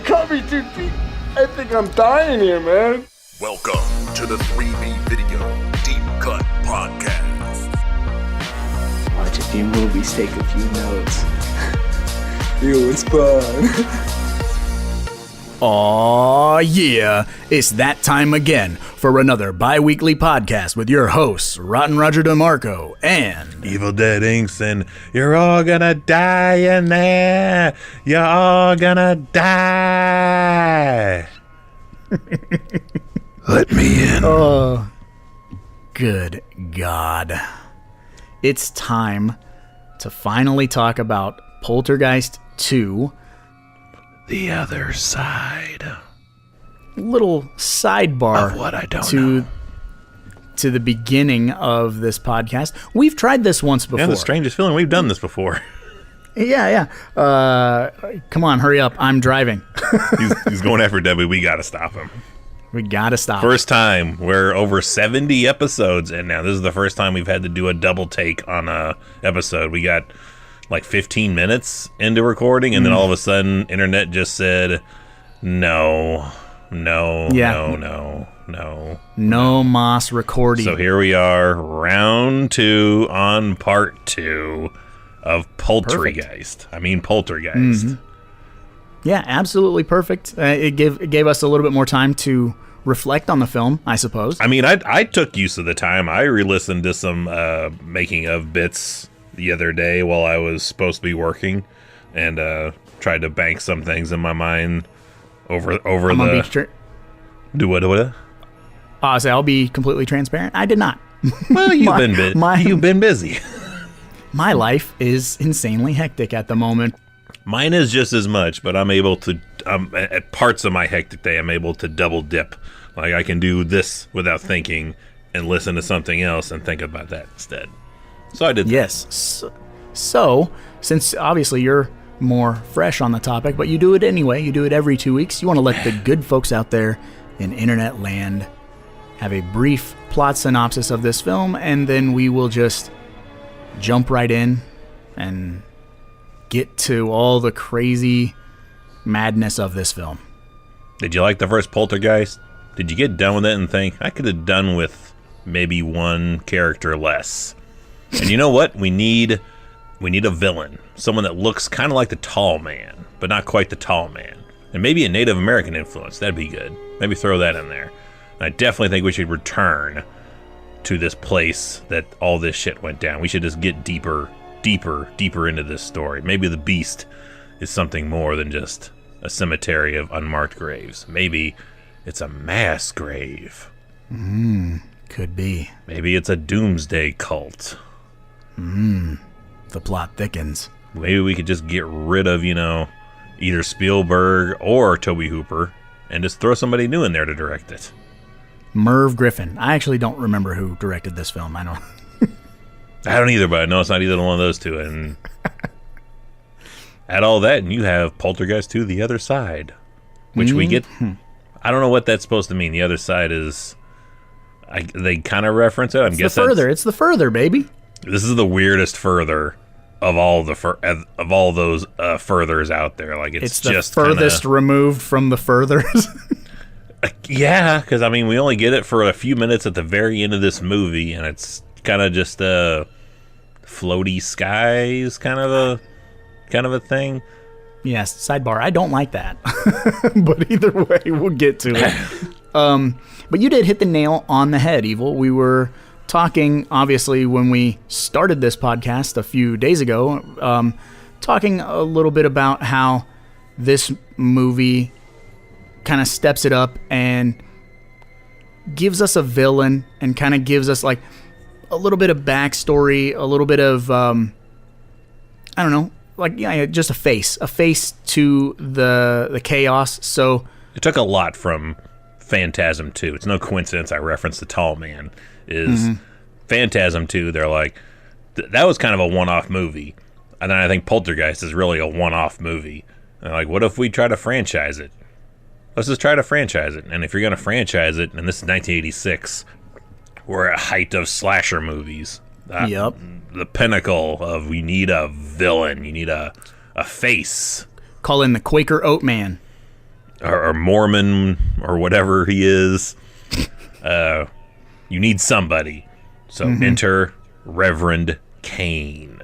cut me too deep. I think I'm dying here, man. Welcome to the 3B Video Deep Cut Podcast. Watch a few movies, take a few notes. It was fun. Aw, yeah, it's that time again for another bi-weekly podcast with your hosts, Rotten Roger DeMarco and Evil Dead Inks, and you're all gonna die in there. You're all gonna die. Let me in. Oh, good God. It's time to finally talk about Poltergeist 2. The other side. Little sidebar Of what I don't know. To the beginning of this podcast. We've tried this once before. Yeah, the strangest feeling. We've done this before. Yeah. Come on, hurry up. I'm driving. He's going after Debbie. We gotta stop him. We gotta stop. First time. We're over 70 episodes, and now this is the first time we've had to do a double take on a episode. We got like 15 minutes into recording, and then all of a sudden, internet just said, no. No mas recording. So here we are, round 2 on part 2 of Poltergeist. Poltergeist. Mm-hmm. Yeah, absolutely perfect. It gave us a little bit more time to reflect on the film, I suppose. I took use of the time. I re-listened to some making of bits the other day while I was supposed to be working, and tried to bank some things in my mind over the. Do what? I'll be completely transparent. I did not. Well, you've been busy. My life is insanely hectic at the moment. Mine is just as much, but I'm able to. At parts of my hectic day, I'm able to double dip. Like I can do this without thinking and listen to something else and think about that instead. So I did. Yes. So, since obviously you're more fresh on the topic, but you do it anyway, you do it every 2 weeks, you want to let the good folks out there in internet land have a brief plot synopsis of this film, and then we will just jump right in and get to all the crazy madness of this film. Did you like the first Poltergeist? Did you get done with it and think, I could have done with maybe one character less? And you know what? We need a villain. Someone that looks kind of like the Tall Man, but not quite the Tall Man. And maybe a Native American influence. That'd be good. Maybe throw that in there. And I definitely think we should return to this place that all this shit went down. We should just get deeper into this story. Maybe the beast is something more than just a cemetery of unmarked graves. Maybe it's a mass grave. Could be. Maybe it's a doomsday cult. The plot thickens. Maybe we could just get rid of, either Spielberg or Tobe Hooper and just throw somebody new in there to direct it. Merv Griffin. I actually don't remember who directed this film. I don't either, but I know it's not either one of those two. And add all that, and you have Poltergeist 2, The Other Side, which we get. I don't know what that's supposed to mean. The Other Side is. They kind of reference it. It's the further, baby. This is the weirdest further of all those furthers out there. Like it's the just furthest removed from the furthers. Yeah, because we only get it for a few minutes at the very end of this movie, and it's kind of just floaty skies kind of a thing. Yes, sidebar. I don't like that, but either way, we'll get to it. But you did hit the nail on the head, Evil. We were talking, obviously, when we started this podcast a few days ago, talking a little bit about how this movie kind of steps it up and gives us a villain and kind of gives us like a little bit of backstory, a little bit of, just a face to the chaos. So it took a lot from Phantasm 2. It's no coincidence I referenced the Tall Man. Phantasm 2, they're like, that was kind of a one-off movie. And then I think Poltergeist is really a one-off movie. And they're like, what if we try to franchise it? Let's just try to franchise it. And if you're going to franchise it, and this is 1986, we're at height of slasher movies. Yep. The pinnacle of we need a villain. You need a face. Call in the Quaker Oat Man. or Mormon or whatever he is. You need somebody. So enter Reverend Cain.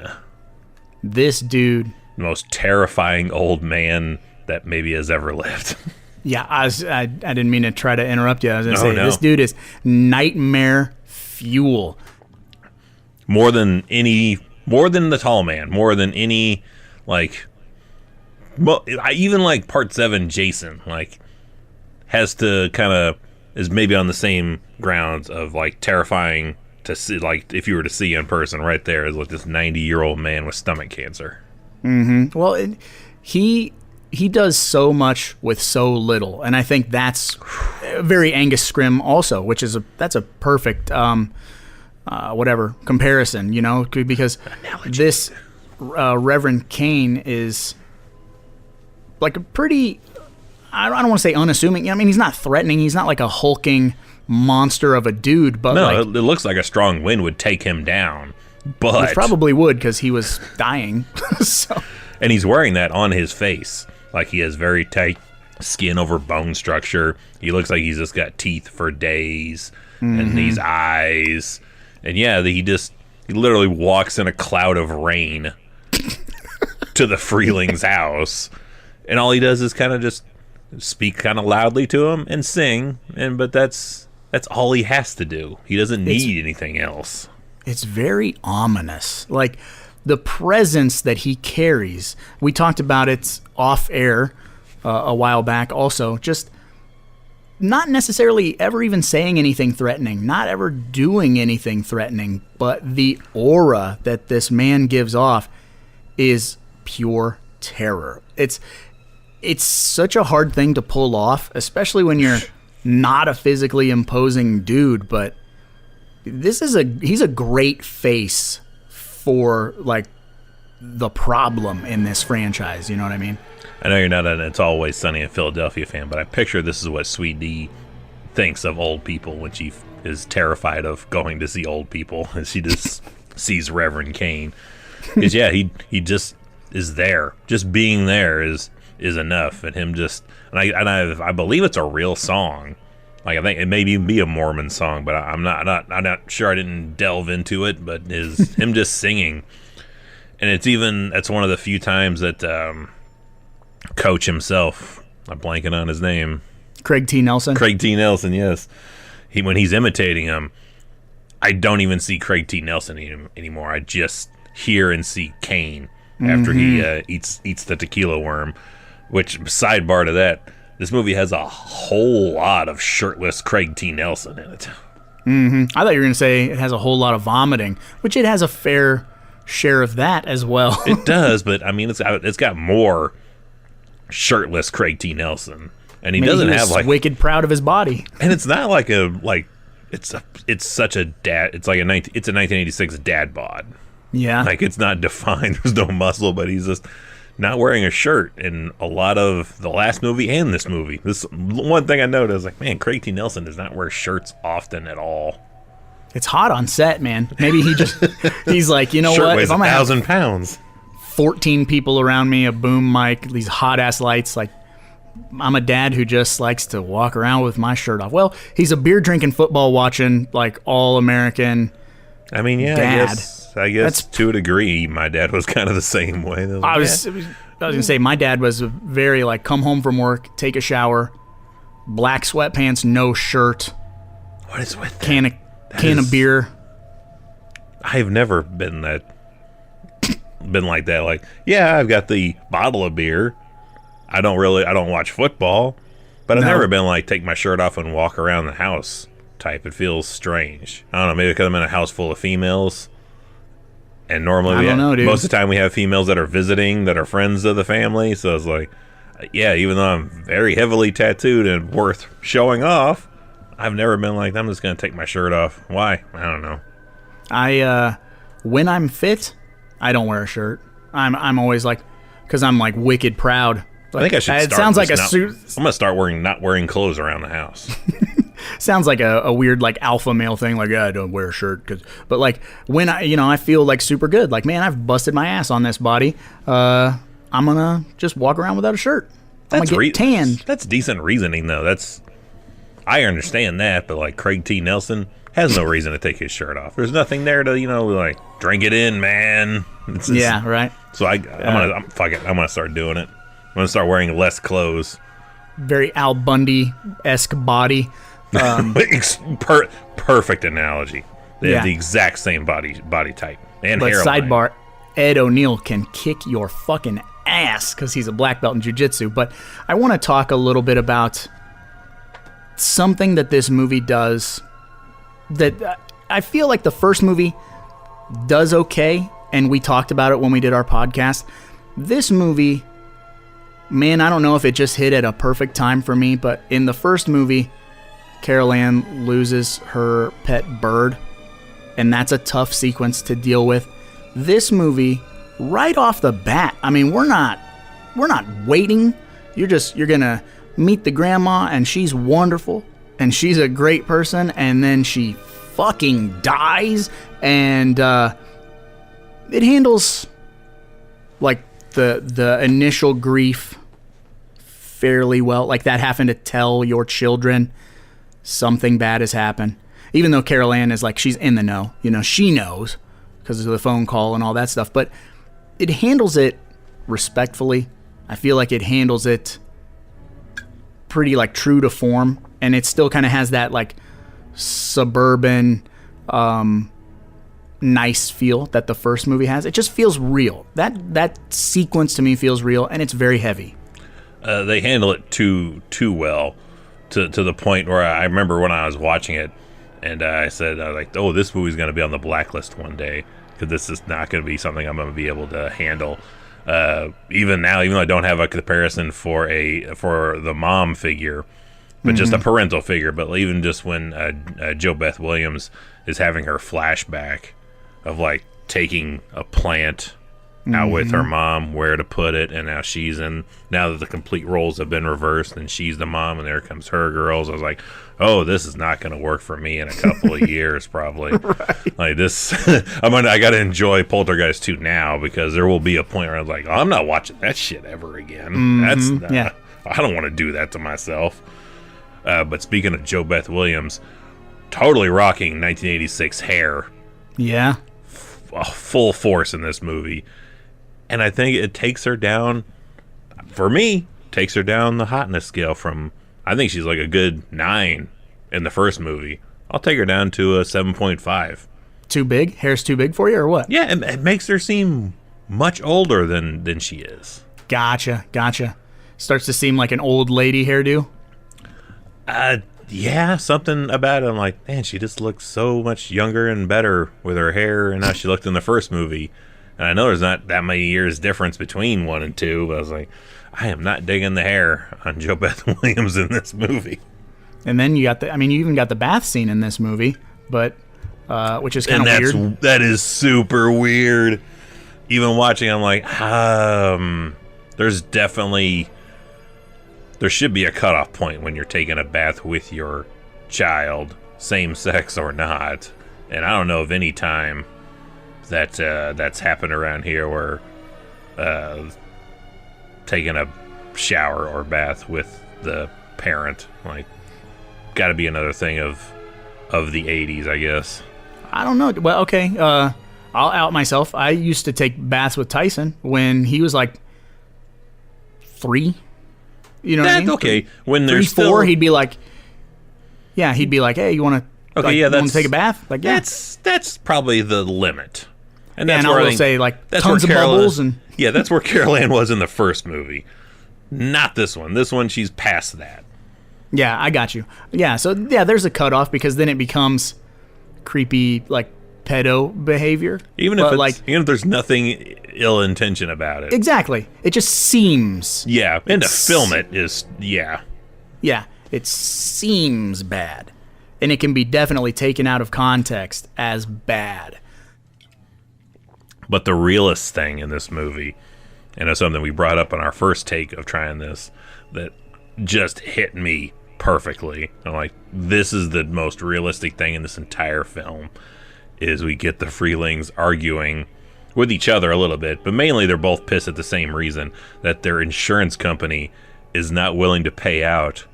This dude, The most terrifying old man that maybe has ever lived. yeah, I didn't mean to try to interrupt you. I was going to No, say, no. this dude is nightmare fuel. More than the tall man, more than any, like, well, I even like Part 7 Jason, like, has to kind of, is maybe on the same grounds of, like, terrifying to see, like, if you were to see in person right there is like this 90-year-old man with stomach cancer. Well, he does so much with so little, and I think that's very Angus Scrimm also, which is that's a perfect comparison, you know, because this Reverend Cain is like a pretty, I don't want to say unassuming. I mean, he's not threatening. He's not like a hulking monster of a dude, but No, like, it looks like a strong wind would take him down, but he probably would because he was dying. So. And he's wearing that on his face. Like, he has very tight skin over bone structure. He looks like he's just got teeth for days and these eyes. And yeah, he literally walks in a cloud of rain to the Freeling's house. And all he does is kind of just speak kind of loudly to him and sing. But that's all he has to do. He doesn't need anything else. It's very ominous. Like, the presence that he carries. We talked about it off air a while back also. Just not necessarily ever even saying anything threatening, not ever doing anything threatening, but the aura that this man gives off is pure terror. It's such a hard thing to pull off, especially when you're not a physically imposing dude, but he's a great face for, like, the problem in this franchise, you know what I mean? I know you're not an It's Always Sunny in Philadelphia fan, but I picture this is what Sweet D thinks of old people when she is terrified of going to see old people, and she just sees Reverend Cain. Because, yeah, he just is there. Just being there is enough, and him just... And I believe it's a real song. Like, I think it may even be a Mormon song, but I'm not sure. I didn't delve into it, but is him just singing. And that's one of the few times that Coach himself, I'm blanking on his name. Craig T. Nelson, yes. When he's imitating him, I don't even see Craig T. Nelson anymore. I just hear and see Cain after he eats the tequila worm, which, sidebar to that, this movie has a whole lot of shirtless Craig T. Nelson in it. I thought you were going to say it has a whole lot of vomiting, which it has a fair share of that as well. It does, but I mean, it's got more shirtless Craig T. Nelson, and he doesn't have like wicked proud of his body. And it's not like it's such a dad. It's like it's a 1986 dad bod. Yeah, like it's not defined. There's no muscle, but he's just not wearing a shirt in a lot of the last movie and this movie. This one thing I noticed, like, man, Craig T. Nelson does not wear shirts often at all. It's hot on set, man. Maybe he's like, you know Shirt what? weighs If I'm 1,000 pounds. 14 people around me, a boom mic, these hot ass lights, like, I'm a dad who just likes to walk around with my shirt off. Well, he's a beer drinking, football watching, like, all American. I mean, yeah, dad. I guess to a degree, my dad was kind of the same way. I was gonna say my dad was very like, come home from work, take a shower, black sweatpants, no shirt. What is with that? Can of beer. I've never been like that. Like, yeah, I've got the bottle of beer. I don't watch football, but I've never been like, take my shirt off and walk around the house type. It feels strange. I don't know, maybe because I'm in a house full of females. And normally most of the time we have females that are visiting, that are friends of the family. So it's like, yeah, even though I'm very heavily tattooed and worth showing off, I've never been like, I'm just going to take my shirt off. Why? I don't know. When I'm fit, I don't wear a shirt. I'm always like, because I'm like wicked proud. Like, I think I should start. It sounds like a suit. I'm going to start not wearing clothes around the house. Sounds like a weird like alpha male thing. Like, yeah, I don't wear a shirt. But like when I feel like super good. Like, man, I've busted my ass on this body. I'm going to just walk around without a shirt. I'm gonna get tanned. That's decent reasoning, though. I understand that, but like Craig T. Nelson has no reason to take his shirt off. There's nothing there to, like, drink it in, man. Yeah, right. So fuck it. I'm gonna start doing it. I'm gonna start wearing less clothes. Very Al Bundy-esque body. Perfect analogy. They have the exact same body type and but hairline. Sidebar, Ed O'Neill can kick your fucking ass because he's a black belt in jiu-jitsu. But I want to talk a little bit about something that this movie does that I feel like the first movie does okay, and we talked about it when we did our podcast. This movie, man, I don't know if it just hit at a perfect time for me, but in the first movie, Carol Ann loses her pet bird, and that's a tough sequence to deal with. This movie, right off the bat, I mean, we're not waiting. You're gonna meet the grandma, and she's wonderful, and she's a great person, and then she fucking dies, and it handles like the initial grief fairly well. Like that having to tell your children something bad has happened. Even though Carol Ann is like, she's in the know. She knows because of the phone call and all that stuff. But it handles it respectfully. I feel like it handles it pretty like true to form. And it still kind of has that like suburban, nice feel that the first movie has. It just feels real. That sequence to me feels real, and it's very heavy. They handle it too well. To the point where I remember when I was watching it, and I said, oh, this movie's going to be on the blacklist one day, because this is not going to be something I'm going to be able to handle. Even now, even though I don't have a comparison for the mom figure, but just a parental figure, but even just when Jo Beth Williams is having her flashback of like taking a plant out with her mom, where to put it, and now that the complete roles have been reversed and she's the mom and there comes her girls, I was like, oh, this is not going to work for me in a couple of years probably. Right. Like this, I got to enjoy Poltergeist 2 now, because there will be a point where I'm like, oh, I'm not watching that shit ever again. I don't want to do that to myself. But speaking of Jo Beth Williams, totally rocking 1986 hair. Yeah. Full force in this movie. And I think it takes her down, for me, takes her down the hotness scale from, I think she's like a good 9 in the first movie. I'll take her down to a 7.5. Too big? Hair's too big for you, or what? Yeah, it makes her seem much older than she is. Gotcha. Starts to seem like an old lady hairdo? Yeah, something about it. I'm like, man, she just looks so much younger and better with her hair and how she looked in the first movie. And I know there's not that many years difference between 1 and 2, but I was like, I am not digging the hair on Jo Beth Williams in this movie. And then you even got the bath scene in this movie, but which is kind of weird. That is super weird. Even watching, I'm like, there should be a cutoff point when you're taking a bath with your child, same sex or not. And I don't know of any time that's happened around here where taking a shower or bath with the parent, like, got to be another thing of the 80s, I guess. I don't know. Well, okay, I'll out myself. I used to take baths with Tyson when he was like 3. You know what I mean? Okay. When there's 3, 4, he'd be like, hey, you want to take a bath? Like, yeah. That's probably the limit. And that's where I will say, like, tons of bubbles. Yeah, that's where Carol Ann was in the first movie. Not this one. This one, she's past that. Yeah, I got you. Yeah, so, yeah, there's a cutoff, because then it becomes creepy, like, pedo behavior. Even if there's nothing ill intention about it. Exactly. It just seems. Yeah, and to film it is, yeah. Yeah, it seems bad. And it can be definitely taken out of context as bad. But the realest thing in this movie, and it's something we brought up on our first take of trying this, that just hit me perfectly. I'm like, this is the most realistic thing in this entire film, is we get the Freelings arguing with each other a little bit, but mainly they're both pissed at the same reason, that their insurance company is not willing to pay out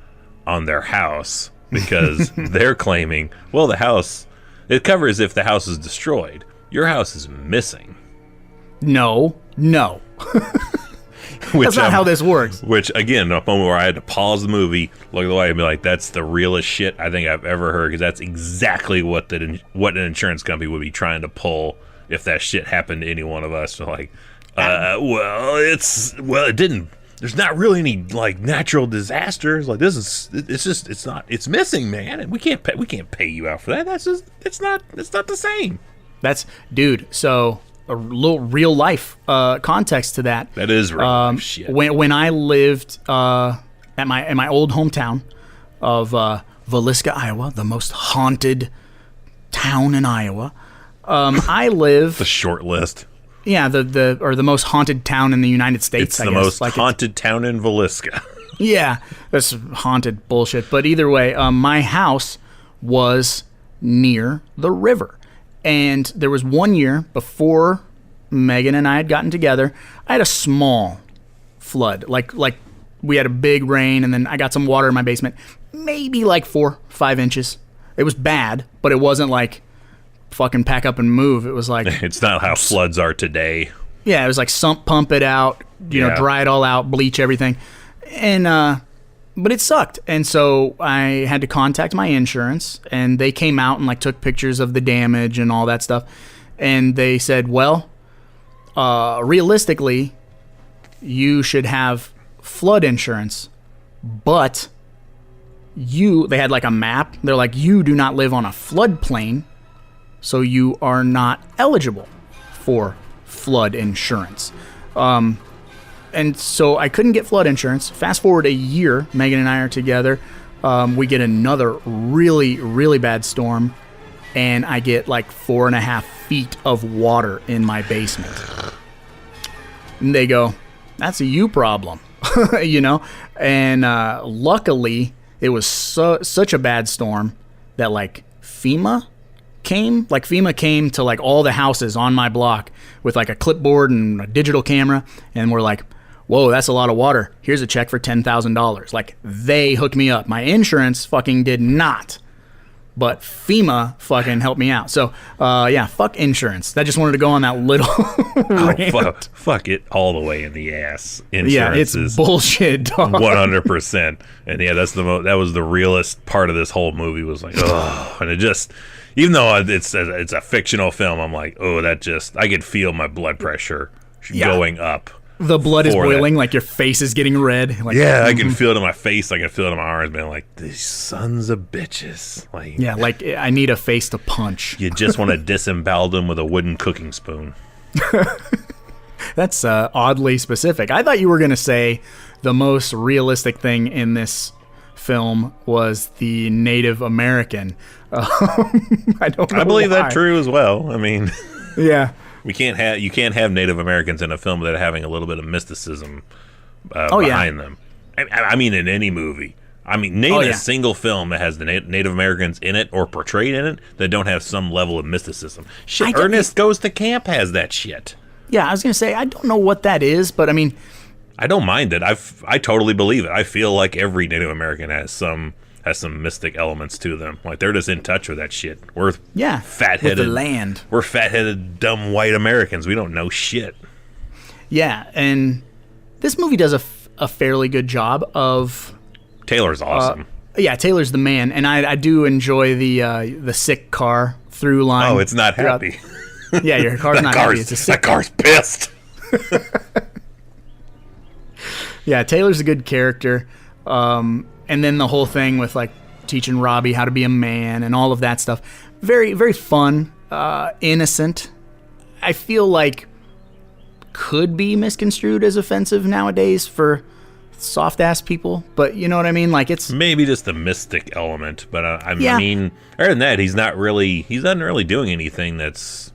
on their house because they're claiming, well, the house, it covers if the house is destroyed. Your house is missing. No. Which, That's not how this works. Which, again, a moment where I had to pause the movie, look at the light, and be like, that's the realest shit I think I've ever heard, because that's exactly what an insurance company would be trying to pull if that shit happened to any one of us. So like, it didn't. There's not really any like natural disasters. Like it's missing, man, and we can't pay you out for that. It's not the same. Dude. So a little real life context to that. That is real life shit. When I lived at my old hometown of Villisca, Iowa, the most haunted town in Iowa. I live the short list. Yeah, the most haunted town in the United States. It's the most haunted town in Villisca. Yeah, that's haunted bullshit. But either way, my house was near the river, and there was one year before Megan and I had gotten together. I had a small flood, like we had a big rain, and then I got some water in my basement, maybe like 4-5 inches. It was bad, but it wasn't like fucking pack up and move. It was like it's not how floods are today. Yeah, it was like sump pump it out, you know, dry it all out, bleach everything, and but it sucked. And so I had to contact my insurance, and they came out and like took pictures of the damage and all that stuff, and they said, well, realistically, you should have flood insurance, but they had like a map. They're like, you do not live on a floodplain, so you are not eligible for flood insurance. And so I couldn't get flood insurance. Fast forward a year, Megan and I are together. We get another really, really bad storm, and I get like 4.5 feet of water in my basement. And they go, that's a you problem, you know? And luckily, it was such a bad storm that like FEMA came to like all the houses on my block with like a clipboard and a digital camera, and we're like, whoa, that's a lot of water. Here's a check for $10,000. Like, they hooked me up. My insurance fucking did not, but FEMA fucking helped me out. So yeah, fuck insurance. I just wanted to go on that little rant. Fuck it all the way in the ass. Insurance it's bullshit, dog. 100%. And yeah, that was the realest part of this whole movie, was like, oh, and it just, even though it's a fictional film, I'm like, oh, I could feel my blood pressure going up. The blood is boiling, like your face is getting red. Like, yeah, I can feel it in my face. I can feel it in my arms, man. Like, these sons of bitches. Like, yeah, like I need a face to punch. You just want to disembowel them with a wooden cooking spoon. That's oddly specific. I thought you were going to say the most realistic thing in this film was the Native American. I don't know. I believe that true as well. I mean, yeah. You can't have Native Americans in a film without having a little bit of mysticism behind them. I mean, in any movie. I mean, name a single film that has the Native Americans in it or portrayed in it that don't have some level of mysticism. Shit, Ernest Goes to Camp has that shit. Yeah, I was gonna say, I don't know what that is, but I mean, I don't mind it. I totally believe it. I feel like every Native American has some mystic elements to them. Like, they're just in touch with that shit. We're fat-headed. With the land. We're fat-headed, dumb white Americans. We don't know shit. Yeah, and this movie does a fairly good job of... Taylor's awesome. Yeah, Taylor's the man, and I do enjoy the sick car through line. Oh, it's not happy. Yeah, your car's not happy. It's a sick car. That car's pissed. Yeah, Taylor's a good character. And then the whole thing with like teaching Robbie how to be a man and all of that stuff. Very, very fun, innocent. I feel like could be misconstrued as offensive nowadays for soft ass people, but you know what I mean? Like, it's maybe just the mystic element, but I mean, other than that, he's not really doing anything that's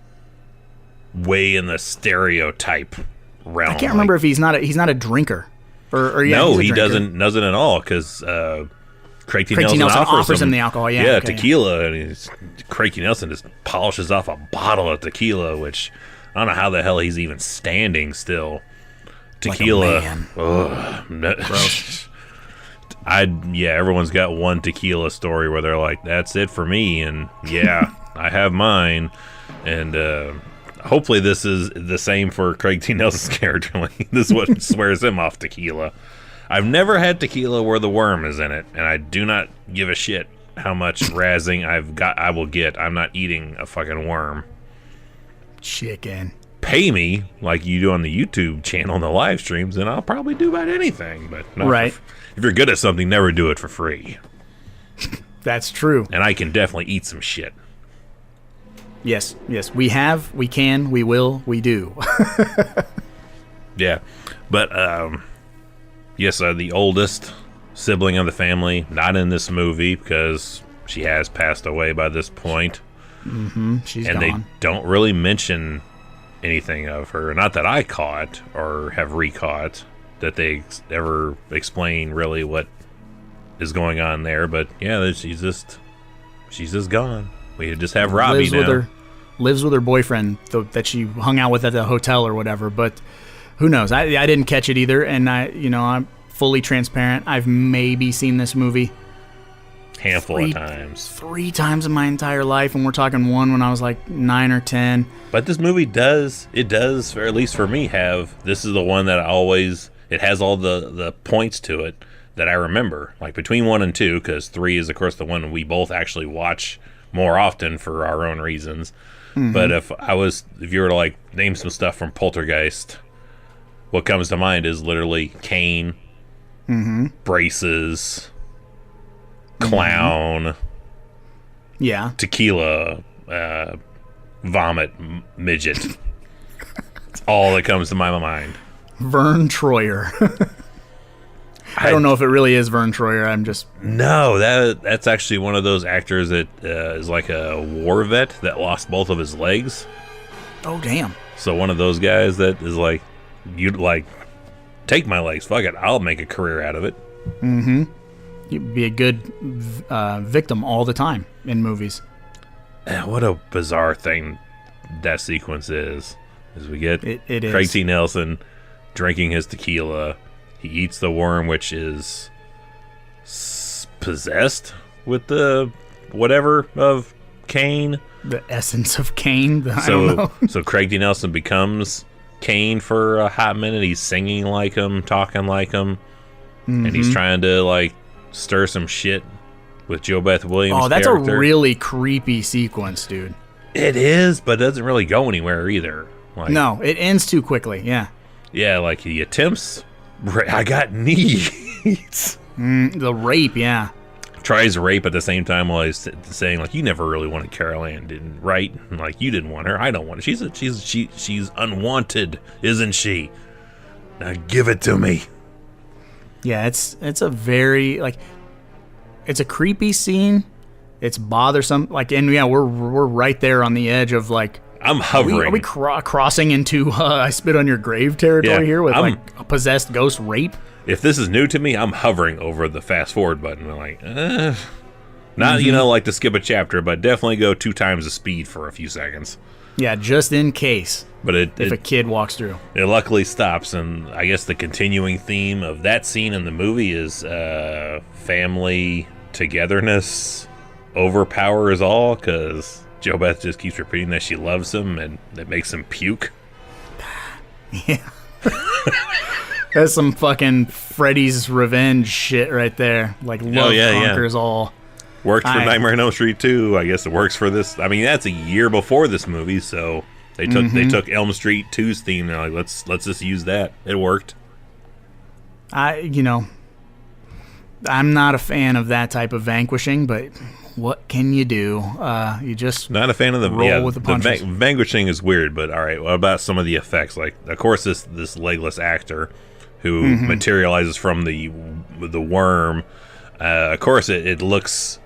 way in the stereotype realm. I can't remember if he's not a drinker. No, he doesn't at all, because Craig T. Nelson offers him the alcohol. Tequila, and Craig T. Nelson just polishes off a bottle of tequila, which I don't know how the hell he's even standing still. Tequila, like a man. Gross. Everyone's got one tequila story where they're like, that's it for me, and yeah, I have mine, and hopefully this is the same for Craig T. Nelson's character. Like, this is what swears him off tequila. I've never had tequila where the worm is in it, and I do not give a shit how much razzing I will get. I'm not eating a fucking worm. Chicken. Pay me like you do on the YouTube channel and the live streams, and I'll probably do about anything. But not right. If you're good at something, never do it for free. That's true. And I can definitely eat some shit. Yes. We have, we can, we will, we do. Yeah. But, yes, the oldest sibling of the family, not in this movie because she has passed away by this point. Mm-hmm. She's and gone. They don't really mention anything of her. Not that I caught or have recaught that they ever explain really what is going on there. But yeah, she's just gone. We just have Robbie lives with her boyfriend that she hung out with at the hotel or whatever. But who knows? I didn't catch it either, and I'm fully transparent. I've maybe seen this movie handful of times. 3 times in my entire life, and we're talking one when I was like 9 or 10. But this movie does, or at least for me, this is the one that it has all the points to it that I remember. Like between 1 and 2, because 3 is, of course, the one we both actually watch more often for our own reasons. Mm-hmm. But if you were to like name some stuff from Poltergeist, what comes to mind is literally Kane, braces, clown, tequila, vomit, midget. It's all that comes to my mind. Vern Troyer. I don't know if it really is Vern Troyer. No, that's actually one of those actors that is like a war vet that lost both of his legs. Oh, damn. So one of those guys that is like, you'd like, take my legs, fuck it, I'll make a career out of it. Mm-hmm. You'd be a good victim all the time in movies. What a bizarre thing that sequence is. As we get it Craig is. T. Nelson drinking his tequila. He eats the worm, which is possessed with the whatever of Kane. The essence of Kane. I don't know. So Craig T. Nelson becomes Kane for a hot minute. He's singing like him, talking like him, and he's trying to like stir some shit with Jo Beth Williams. Oh, that's character. a really creepy sequence, dude. It is, but it doesn't really go anywhere either. Like, no, it ends too quickly. Yeah. Yeah, like he attempts. I got needs. The rape, yeah. Tries rape at the same time while he's saying like, you never really wanted Carol Ann, didn't, right? And like, you didn't want her. I don't want her. She's unwanted, isn't she? Now give it to me. Yeah, it's a very like, it's a creepy scene. It's bothersome. Like, and yeah, we're right there on the edge of like. I'm hovering. Are we crossing into I spit on your grave territory here with like a possessed ghost rape? If this is new to me, I'm hovering over the fast forward button. I'm like, not like to skip a chapter, but definitely go 2 times the speed for a few seconds. Yeah, just in case. But if a kid walks through, it luckily stops, and I guess the continuing theme of that scene in the movie is family togetherness overpowers all, because Jo Beth just keeps repeating that she loves him, and it makes him puke. Yeah. That's some fucking Freddy's Revenge shit right there. Like, love conquers all. Worked for Nightmare on Elm Street 2. I guess it works for this. I mean, that's a year before this movie, so they took Elm Street 2's theme. They're like, let's just use that. It worked. I'm not a fan of that type of vanquishing, but what can you do? You just not a fan of roll with the punches. Vanquishing is weird, but all right. What about some of the effects? Like, of course, this legless actor who materializes from the worm. Of course, it looks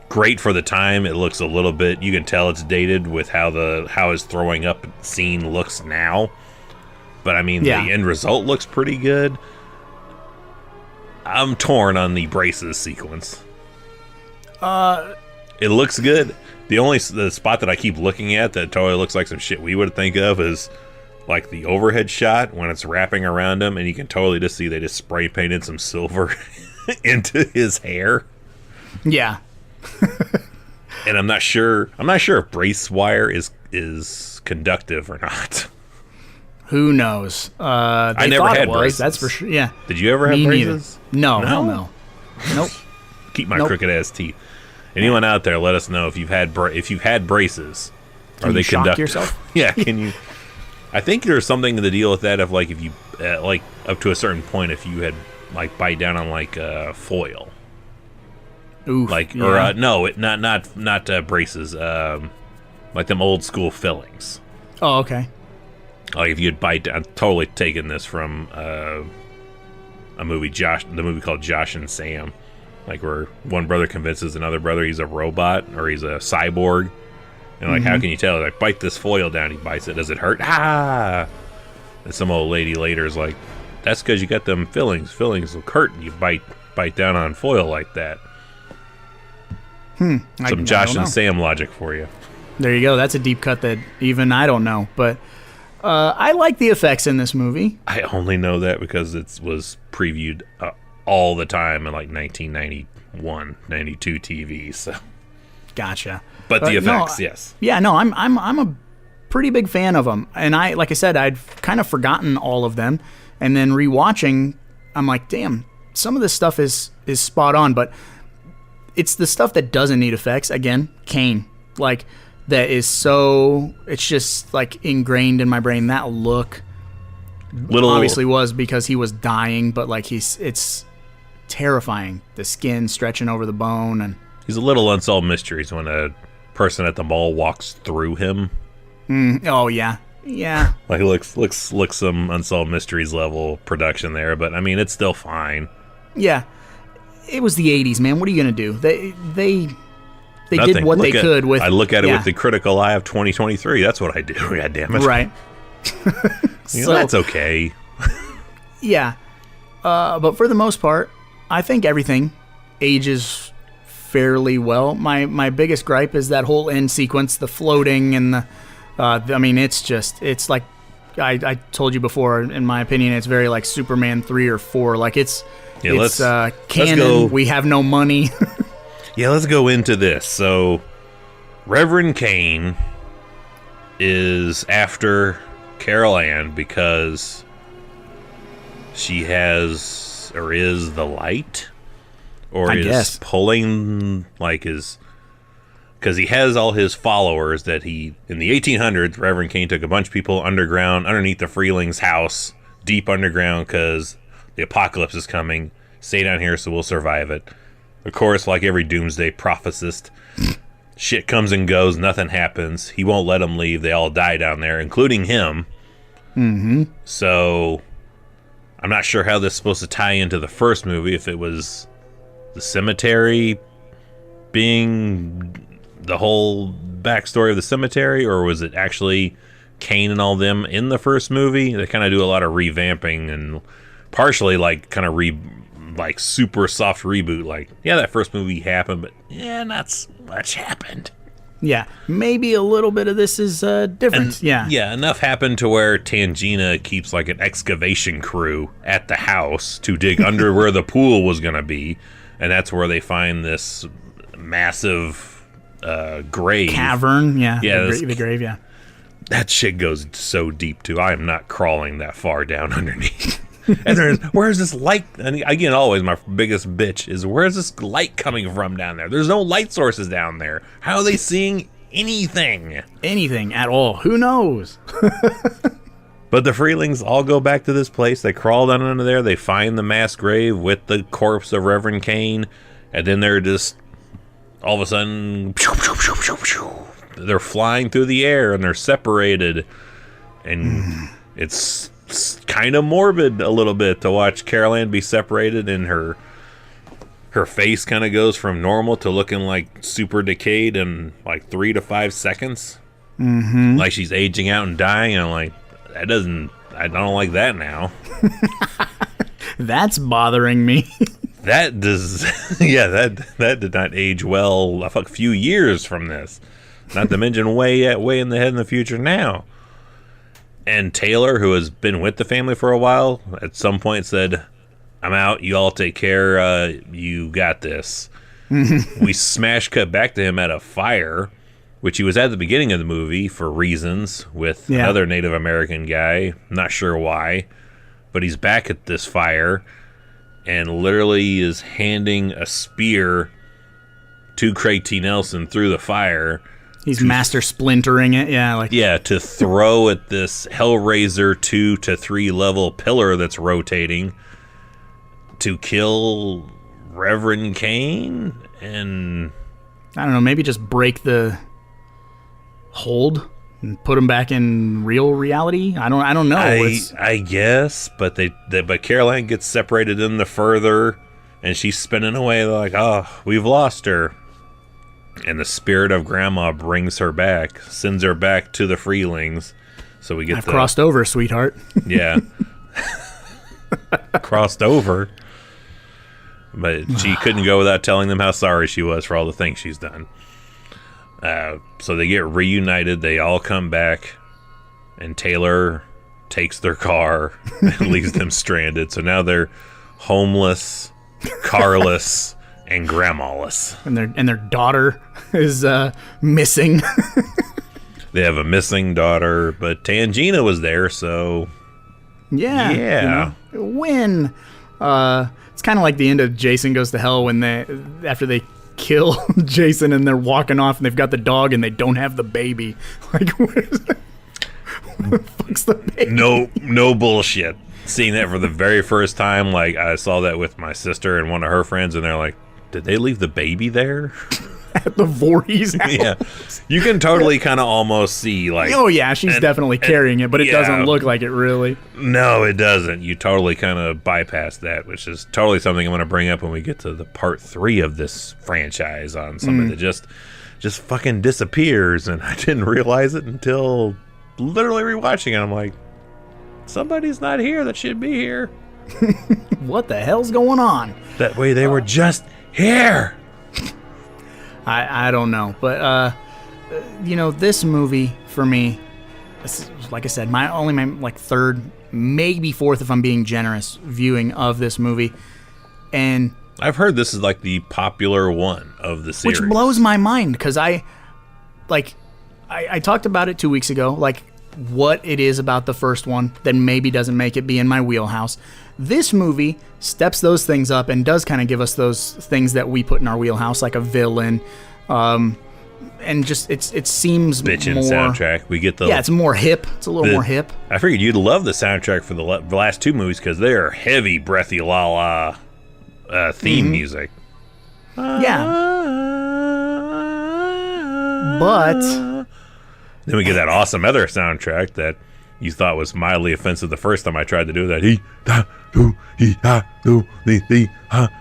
great for the time. It looks a little bit. You can tell it's dated with how his throwing up scene looks now. But I mean, the end result looks pretty good. I'm torn on the braces sequence. It looks good. The spot that I keep looking at that totally looks like some shit we would think of is like the overhead shot when it's wrapping around him, and you can totally just see they just spray painted some silver into his hair. Yeah. And I'm not sure if brace wire is conductive or not. Who knows? I never had braces. That's for sure. Yeah. Did you ever have Me braces? Neither. No. Nope. Keep my crooked ass teeth. Anyone out there, let us know if you've had braces. Are they shock conductive? Yourself? Yeah. Can you? I think there's something to deal with that. Of like if you like up to a certain point, if you had like bite down on like foil. Oof, Like yeah. or no, not braces. Like them old school fillings. Oh, okay. Like if you'd bite down, I'm totally taking this from a movie, the movie called Josh and Sam, like where one brother convinces another brother he's a robot or he's a cyborg, and like how can you tell? Like bite this foil down, he bites it. Does it hurt? Ah! And some old lady later is like, that's because you got them fillings. Fillings will hurt. You bite down on foil like that. Some Josh and Sam logic for you. There you go. That's a deep cut that even I don't know. But I like the effects in this movie. I only know that because it was previewed all the time in like 1991, 92 TV. So, Gotcha. but the effects, yes. Yeah, no, I'm a pretty big fan of them, and like I said, I'd kind of forgotten all of them, and then rewatching, I'm like, damn, some of this stuff is spot on, but it's the stuff that doesn't need effects. Again, Kane, like. That is so, it's just like ingrained in my brain. That look obviously was because he was dying, but like it's terrifying. The skin stretching over the bone, and he's a little unsolved mysteries when a person at the mall walks through him. Oh yeah. Like looks some unsolved mysteries level production there, but I mean it's still fine. Yeah, it was the '80s, man. What are you gonna do? They Nothing. did what they could with. I look at it with the critical eye of 2023. That's what I do. God damn it. Right. That's okay. Yeah. But for the most part, I think everything ages fairly well. My biggest gripe is that whole end sequence, the floating and the. I mean, it's like I told you before. In my opinion, it's very like Superman 3 or 4. Like it's canon. Let's go. We have no money. Yeah, let's go into this. So, Reverend Kane is after Carol Ann because she has, or is the light? Or I is guess. pulling, like, his... Because he has all his followers that he... In the 1800s, Reverend Kane took a bunch of people underground, underneath the Freeling's house, deep underground, because the apocalypse is coming. Stay down here so we'll survive it. Of course, like every doomsday prophesist, shit comes and goes, nothing happens. He won't let them leave. They all die down there, including him. Mm-hmm. So, I'm not sure how this is supposed to tie into the first movie, if it was the cemetery being the whole backstory of the cemetery, or was it actually Kane and all them in the first movie? They kind of do a lot of revamping and partially like kind of like super soft reboot, like, yeah, that first movie happened, but yeah, not so much happened. Yeah, maybe a little bit of this is different. Yeah, enough happened to where Tangina keeps like an excavation crew at the house to dig under where the pool was going to be, and that's where they find this massive grave. Cavern, yeah. Yeah, the grave, yeah. That shit goes so deep, too. I am not crawling that far down underneath. And where's this light? And again, always my biggest bitch is, where's this light coming from down there? There's no light sources down there. How are they seeing anything? Anything at all. Who knows? But the Freelings all go back to this place. They crawl down under there. They find the mass grave with the corpse of Reverend Kane. And then they're just, all of a sudden, they're flying through the air and they're separated. And it's kind of morbid a little bit to watch Carol Ann be separated, and her face kind of goes from normal to looking like super decayed in like 3 to 5 seconds. Mm-hmm. Like she's aging out and dying, and I'm like, I don't like that now. That's bothering me. That does, yeah, that did not age well a few years from this. Not to mention way in the head in the future now. And Taylor, who has been with the family for a while, at some point said, I'm out. You all take care. You got this. We smash cut back to him at a fire, which he was at the beginning of the movie for reasons with another Native American guy. Not sure why, but he's back at this fire and literally is handing a spear to Craig T. Nelson through the fire. He's master splintering it, to throw at this Hellraiser 2 to 3 level pillar that's rotating to kill Reverend Kane, and I don't know, maybe just break the hold and put him back in real reality. I don't know. I guess, but but Caroline gets separated in the further, and she's spinning away like, oh, we've lost her. And the spirit of Grandma brings her back, sends her back to the Freelings. So we get I've crossed over, sweetheart. Yeah. Crossed over. But she couldn't go without telling them how sorry she was for all the things she's done. So they get reunited. They all come back. And Taylor takes their car and leaves them stranded. So now they're homeless, carless, and grandma-less. And their daughter is missing. They have a missing daughter, but Tangina was there, so... Yeah. You know, win. It's kind of like the end of Jason Goes to Hell when after they kill Jason and they're walking off and they've got the dog and they don't have the baby. Like, what is that? What the fuck's the baby? No bullshit. Seeing that for the very first time, like, I saw that with my sister and one of her friends, and they're like, did they leave the baby there? At the Voorhees house? Yeah. You can totally kind of almost see, like... Oh, yeah, she's definitely carrying it, but it doesn't look like it, really. No, it doesn't. You totally kind of bypass that, which is totally something I'm going to bring up when we get to the part 3 of this franchise on something that just fucking disappears, and I didn't realize it until literally rewatching it. I'm like, somebody's not here that should be here. What the hell's going on? That way they were just here. I don't know, but this movie for me, like I said, my third, maybe fourth if I'm being generous, viewing of this movie, and I've heard this is like the popular one of the series, which blows my mind because I talked about it 2 weeks ago, like what it is about the first one that maybe doesn't make it be in my wheelhouse. This movie steps those things up and does kind of give us those things that we put in our wheelhouse, like a villain, and just it seems bitchin' more soundtrack. We get it's more hip. It's a little more hip. I figured you'd love the soundtrack for the last 2 movies because they're heavy, breathy, la la theme music. Yeah, but then we get that awesome other soundtrack that you thought was mildly offensive the first time I tried to do that. The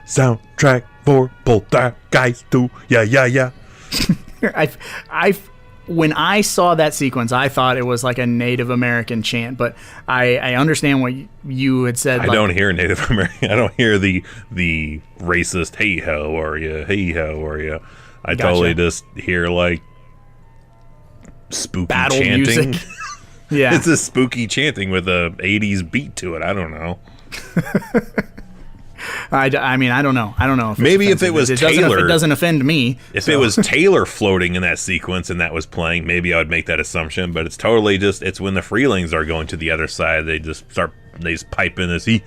soundtrack for Poltergeist 2. Yeah. When I saw that sequence, I thought it was like a Native American chant, but I understand what you had said. I don't hear Native American. I don't hear the racist hey ho or ya. I totally just hear like spooky battle chanting. Music. Yeah, it's a spooky chanting with a 80s beat to it. I don't know. I mean, I don't know. If maybe if it was Taylor, it doesn't offend me. If it was Taylor floating in that sequence and that was playing, maybe I would make that assumption. But it's totally it's when the Freelings are going to the other side, they just pipe in this I'm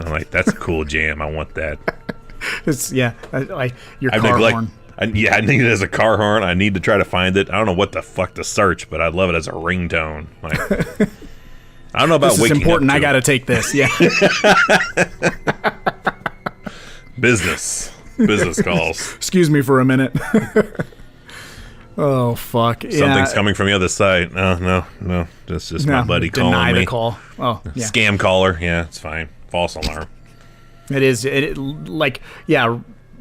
like, that's a cool jam. I want that. It's like your car horn. I need it as a car horn. I need to try to find it. I don't know what the fuck to search, but I'd love it as a ringtone. Like, I don't know about this is important. I got to take this. Yeah. Business calls. Excuse me for a minute. Oh fuck! Something's coming from the other side. No. That's just my buddy calling me. Deny the call. Oh, yeah. Scam caller. Yeah, it's fine. False alarm. It is.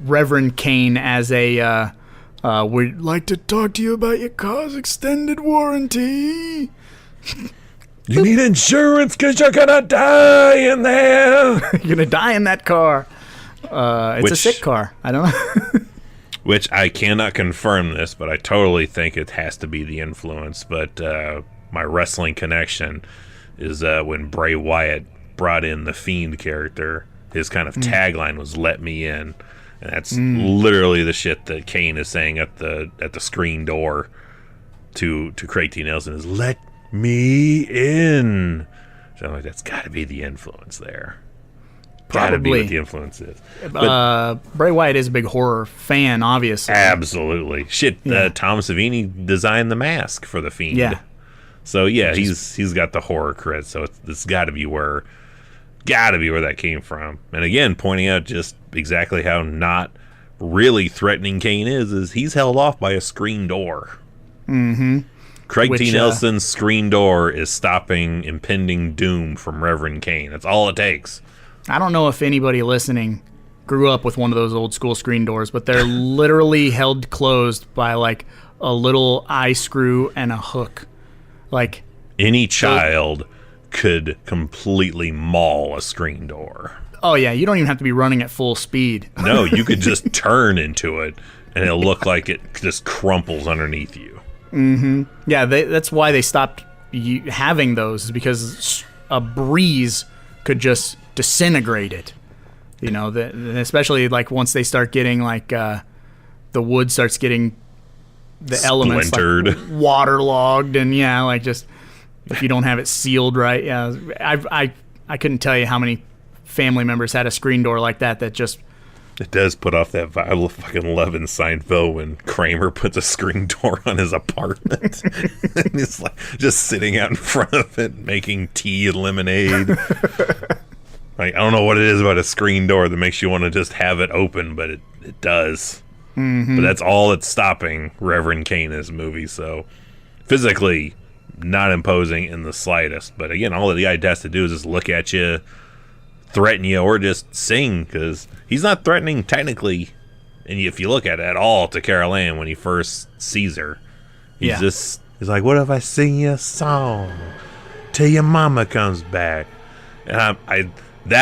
Reverend Kane as a we'd like to talk to you about your car's extended warranty. You need insurance because you're gonna die in there. You're gonna die in that car. It's a sick car. I don't know. Which I cannot confirm this, but I totally think it has to be the influence. But my wrestling connection is when Bray Wyatt brought in the Fiend character. His kind of tagline was "Let me in," and that's literally the shit that Kane is saying at the screen door to Craig T. Nelson is "Let me in." So I'm like, that's got to be the influence there. Got to be what the influence is. But Bray Wyatt is a big horror fan, obviously. Absolutely. Shit, Tom Savini designed the mask for the Fiend. Yeah. So yeah, he's got the horror cred. So it's got to be where that came from. And again, pointing out just exactly how not really threatening Kane is he's held off by a screen door. Mm-hmm. Craig T. Nelson's screen door is stopping impending doom from Reverend Kane. That's all it takes. I don't know if anybody listening grew up with one of those old school screen doors, but they're literally held closed by like a little eye screw and a hook. Like any child could completely maul a screen door. Oh yeah, you don't even have to be running at full speed. No, you could just turn into it and it'll look like it just crumples underneath you. Mm-hmm. Yeah, that's why they stopped having those, is because a breeze could just disintegrate it. You know, especially like once they start getting like the wood starts getting the elements like waterlogged, and like just if you don't have it sealed right. Yeah, I couldn't tell you how many family members had a screen door like that just. It does put off that vibe. I fucking love in Seinfeld when Kramer puts a screen door on his apartment. And he's like just sitting out in front of it making tea and lemonade. Like, I don't know what it is about a screen door that makes you want to just have it open, but it does. Mm-hmm. But that's all that's stopping Reverend Kane in this movie. So physically not imposing in the slightest. But again, all that the guy has to do is just look at you, threaten you, or just sing, because he's not threatening technically, and if you look at all, to Carol Ann when he first sees her. He's like, what if I sing you a song till your mama comes back? And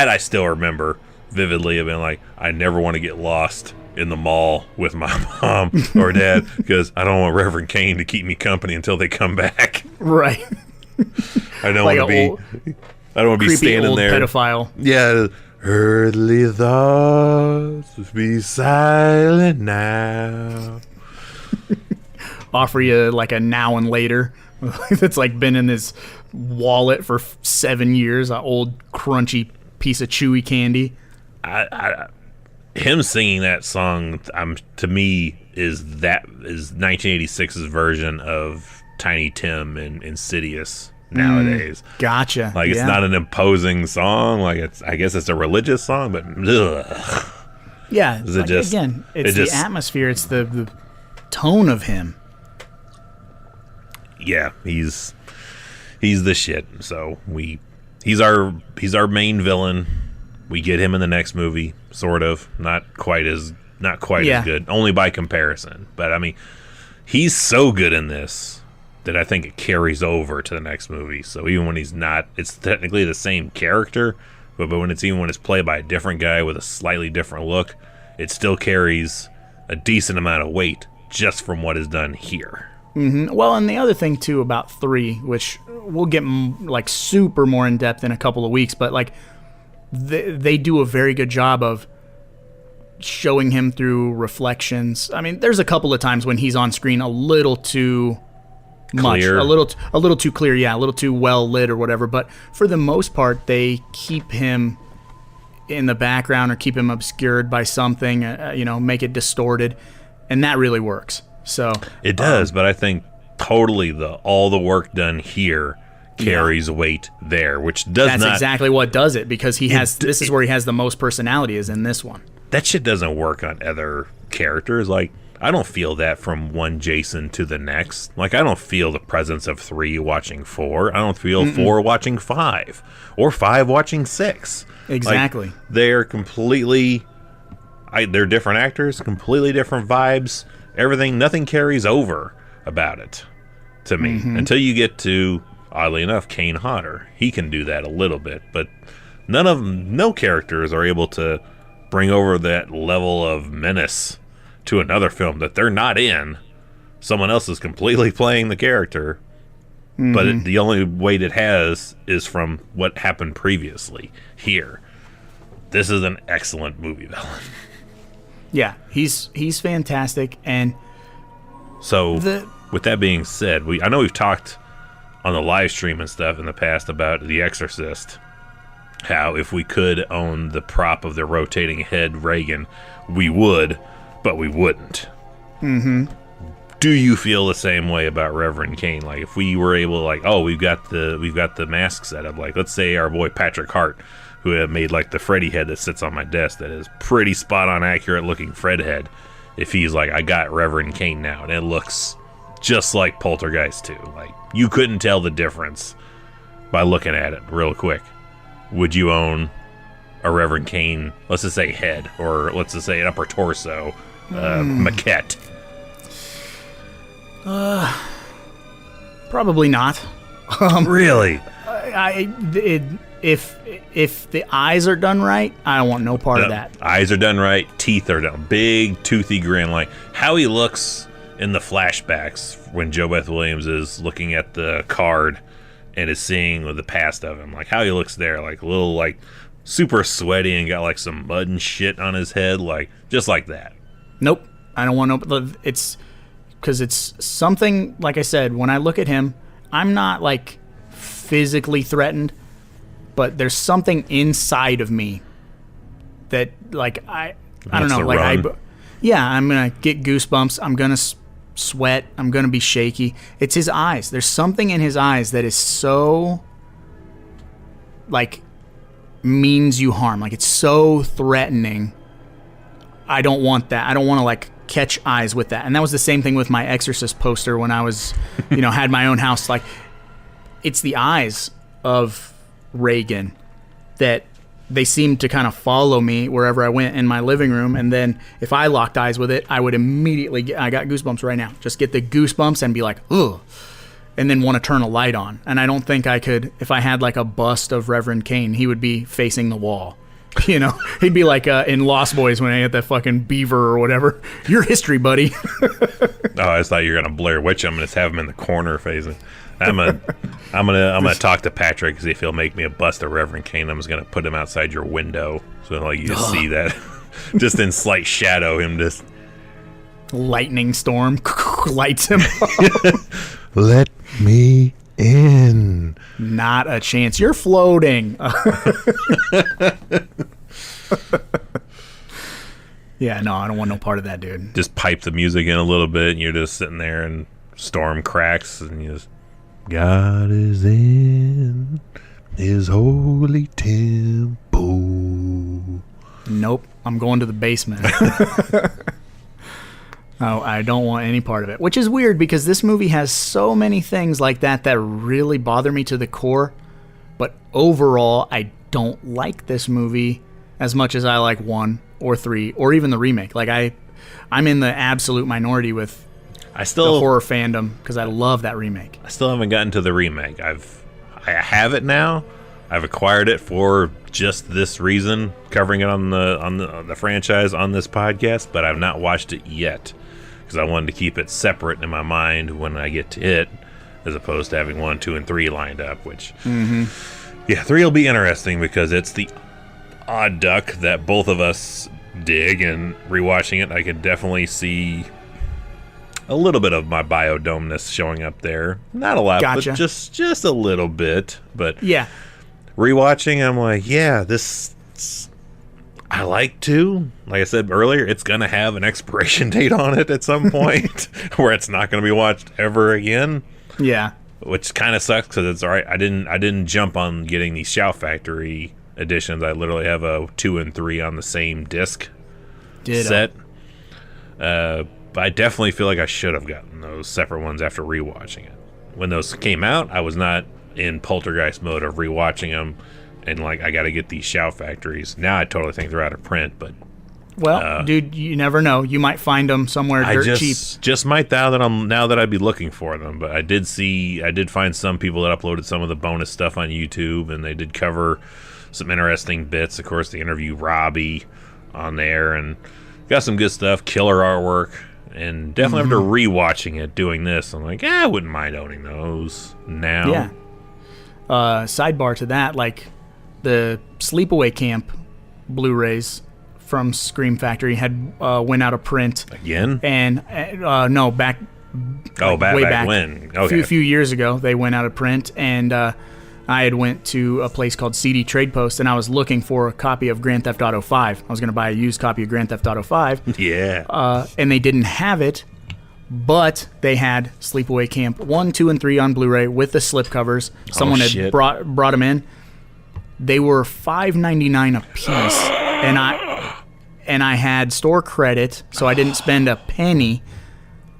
I still remember vividly of being like, I never want to get lost in the mall with my mom or dad because I don't want Reverend Kane to keep me company until they come back. Right. I don't want to be standing old there. Pedophile. Yeah. Earthly thoughts be silent now. Offer you like a now and later that's like been in his wallet for 7 years. An old crunchy piece of chewy candy. Him singing that song, to me, is 1986's version of Tiny Tim and Insidious nowadays. Gotcha. Like, it's not an imposing song. Like, I guess it's a religious song, but ugh. Yeah. It's the atmosphere. It's the tone of him. Yeah, he's the shit. So he's our main villain. We get him in the next movie, sort of. Not quite as good, only by comparison. But I mean, he's so good in this that I think it carries over to the next movie. So even when he's not, it's technically the same character, but when it's played by a different guy with a slightly different look, it still carries a decent amount of weight just from what is done here. Mm-hmm. Well, and the other thing too about 3, which we'll get like super more in depth in a couple of weeks, but like they do a very good job of showing him through reflections. I mean, there's a couple of times when he's on screen a little too much, a little too clear, a little too well lit or whatever. But for the most part, they keep him in the background or keep him obscured by something, make it distorted, and that really works. So it does, but I think totally all the work done here carries weight there, which that's exactly what does it, because this is where he has the most personality, is in this one. That shit doesn't work on other characters. Like, I don't feel that from one Jason to the next. Like, I don't feel the presence of 3 watching 4. I don't feel 4 watching 5 or 5 watching 6. Exactly. Like, they're completely they're different actors, completely different vibes. Everything, nothing carries over about it to me until you get to, oddly enough, Kane Hodder. He can do that a little bit, but no characters are able to bring over that level of menace to another film that they're not in. Someone else is completely playing the character. but the only weight it has is from what happened previously here. This is an excellent movie villain. Yeah, he's fantastic. And so with that being said, I know we've talked on the live stream and stuff in the past about The Exorcist, how if we could own the prop of the rotating head Reagan, we would, but we wouldn't. Do you feel the same way about Reverend Kane? Like, if we were able to, like, oh, we've got the mask set up. Like, let's say our boy Patrick Hart, who had made like the Freddy head that sits on my desk, that is pretty spot on accurate looking Fred head. If he's like, I got Reverend Kane now, and it looks just like Poltergeist 2. Like, you couldn't tell the difference by looking at it real quick. Would you own a Reverend Kane, let's just say head, or let's just say an upper torso maquette? Probably not. Really? If the eyes are done right, I don't want no part of that. Eyes are done right, teeth are done. Big, toothy grin. Like how he looks in the flashbacks when Joe Beth Williams is looking at the card and is seeing the past of him. Like how he looks there, like a little, like super sweaty and got like some mud and shit on his head. Like just like that. Nope. I don't want no. It's because it's something, like I said, when I look at him, I'm not like physically threatened, but there's something inside of me that, like, I don't know, like I'm gonna get goosebumps. I'm gonna sweat. I'm gonna be shaky. It's his eyes. There's something in his eyes that is so, like, means you harm. Like, it's so threatening. I don't want that. I don't want to, like, catch eyes with that. And that was the same thing with my Exorcist poster when I was, had my own house. Like, it's the eyes of Reagan that they seemed to kind of follow me wherever I went in my living room. And then if I locked eyes with it, I would immediately I got goosebumps right now. Just get the goosebumps and be like, ugh. And then want to turn a light on. And I don't think I could, if I had like a bust of Reverend Kane, he would be facing the wall. He'd be like in Lost Boys when I had that fucking beaver or whatever. Your history, buddy. Oh, I just thought you were gonna Blair Witch him and just have him in the corner facing. I'm gonna talk to Patrick, see if he'll make me a bust of Reverend Kane. I'm just gonna put him outside your window so like you just see that, just in slight shadow, him just lightning storm lights him. Let me in. Not a chance. You're floating. Yeah, no, I don't want no part of that, dude. Just pipe the music in a little bit, and you're just sitting there, and storm cracks, and you just, God is in his holy temple. Nope, I'm going to the basement. Oh, I don't want any part of it, which is weird because this movie has so many things like that that really bother me to the core. But overall, I don't like this movie as much as I like 1 or 3 or even the remake. Like I'm in the absolute minority with the horror fandom because I love that remake. I still haven't gotten to the remake. I have it now. I've acquired it for just this reason, covering it on the franchise on this podcast, but I've not watched it yet because I wanted to keep it separate in my mind when I get to it, as opposed to having 1, 2, and 3 lined up. Which, yeah, 3 will be interesting because it's the odd duck that both of us dig, and rewatching it, I could definitely see a little bit of my biodomeness showing up there. Not a lot, Gotcha. but just a little bit. But Yeah. rewatching, I'm like, yeah, this I like to. Like I said earlier, it's gonna have an expiration date on it at some point where it's not gonna be watched ever again. Yeah. Which kind of sucks because it's all right. I didn't jump on getting these Shout Factory editions. I literally have a 2 and 3 on the same disc set. But I definitely feel like I should have gotten those separate ones after rewatching it. When those came out, I was not in poltergeist mode of rewatching them and like, I got to get these Shout Factories. Now I totally think they're out of print, but Well, dude, you never know. You might find them somewhere dirt cheap. Just might now that I'd be looking for them. But I did find some people that uploaded some of the bonus stuff on YouTube, and they did cover some interesting bits. Of course, they interview Robbie on there, and got some good stuff. Killer artwork. And definitely after rewatching it, doing this, I'm like, I wouldn't mind owning those now. Yeah. Sidebar to that, like the Sleepaway Camp Blu-rays from Scream Factory had went out of print Again? and no, back way back when? Okay. a few years ago they went out of print, and I had went to a place called CD Trade Post, and I was looking for a copy of Grand Theft Auto 5. I was going to buy a used copy of Grand Theft Auto 5. Yeah. And they didn't have it, but they had Sleepaway Camp 1, 2, and 3 on Blu-ray with the slipcovers. Someone had brought them in. They were $5.99 a piece, and I had store credit, so I didn't spend a penny.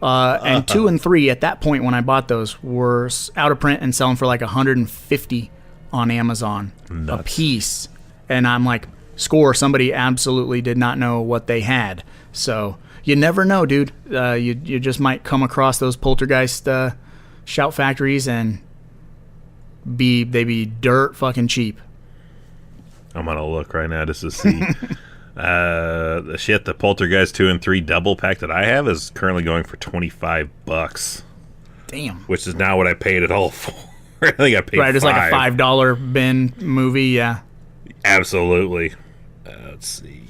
And 2 and 3 at that point when I bought those were out of print and selling for like $150 on Amazon a piece. And I'm like, score, somebody absolutely did not know what they had. So you never know, dude. You just might come across those Poltergeist Shout Factories and they be dirt fucking cheap. I'm gonna look right now just to see. The Poltergeist 2 and 3 double pack that I have is currently going for $25. Damn. Which is now what I paid it all for. I think I paid Right, it's like a $5 bin movie, yeah. Absolutely. Let's see.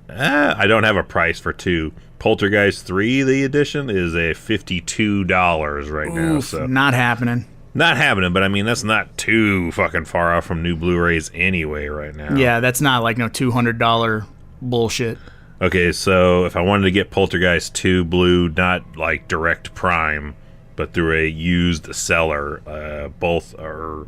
I don't have a price for 2. Poltergeist 3, the edition, is a $52 right now. So Not happening. Not happening, but I mean, that's not too fucking far off from new Blu-rays anyway right now. Yeah, that's not like no $200 bullshit. Okay, so if I wanted to get Poltergeist 2 Blue, not like direct prime, but through a used seller, both are...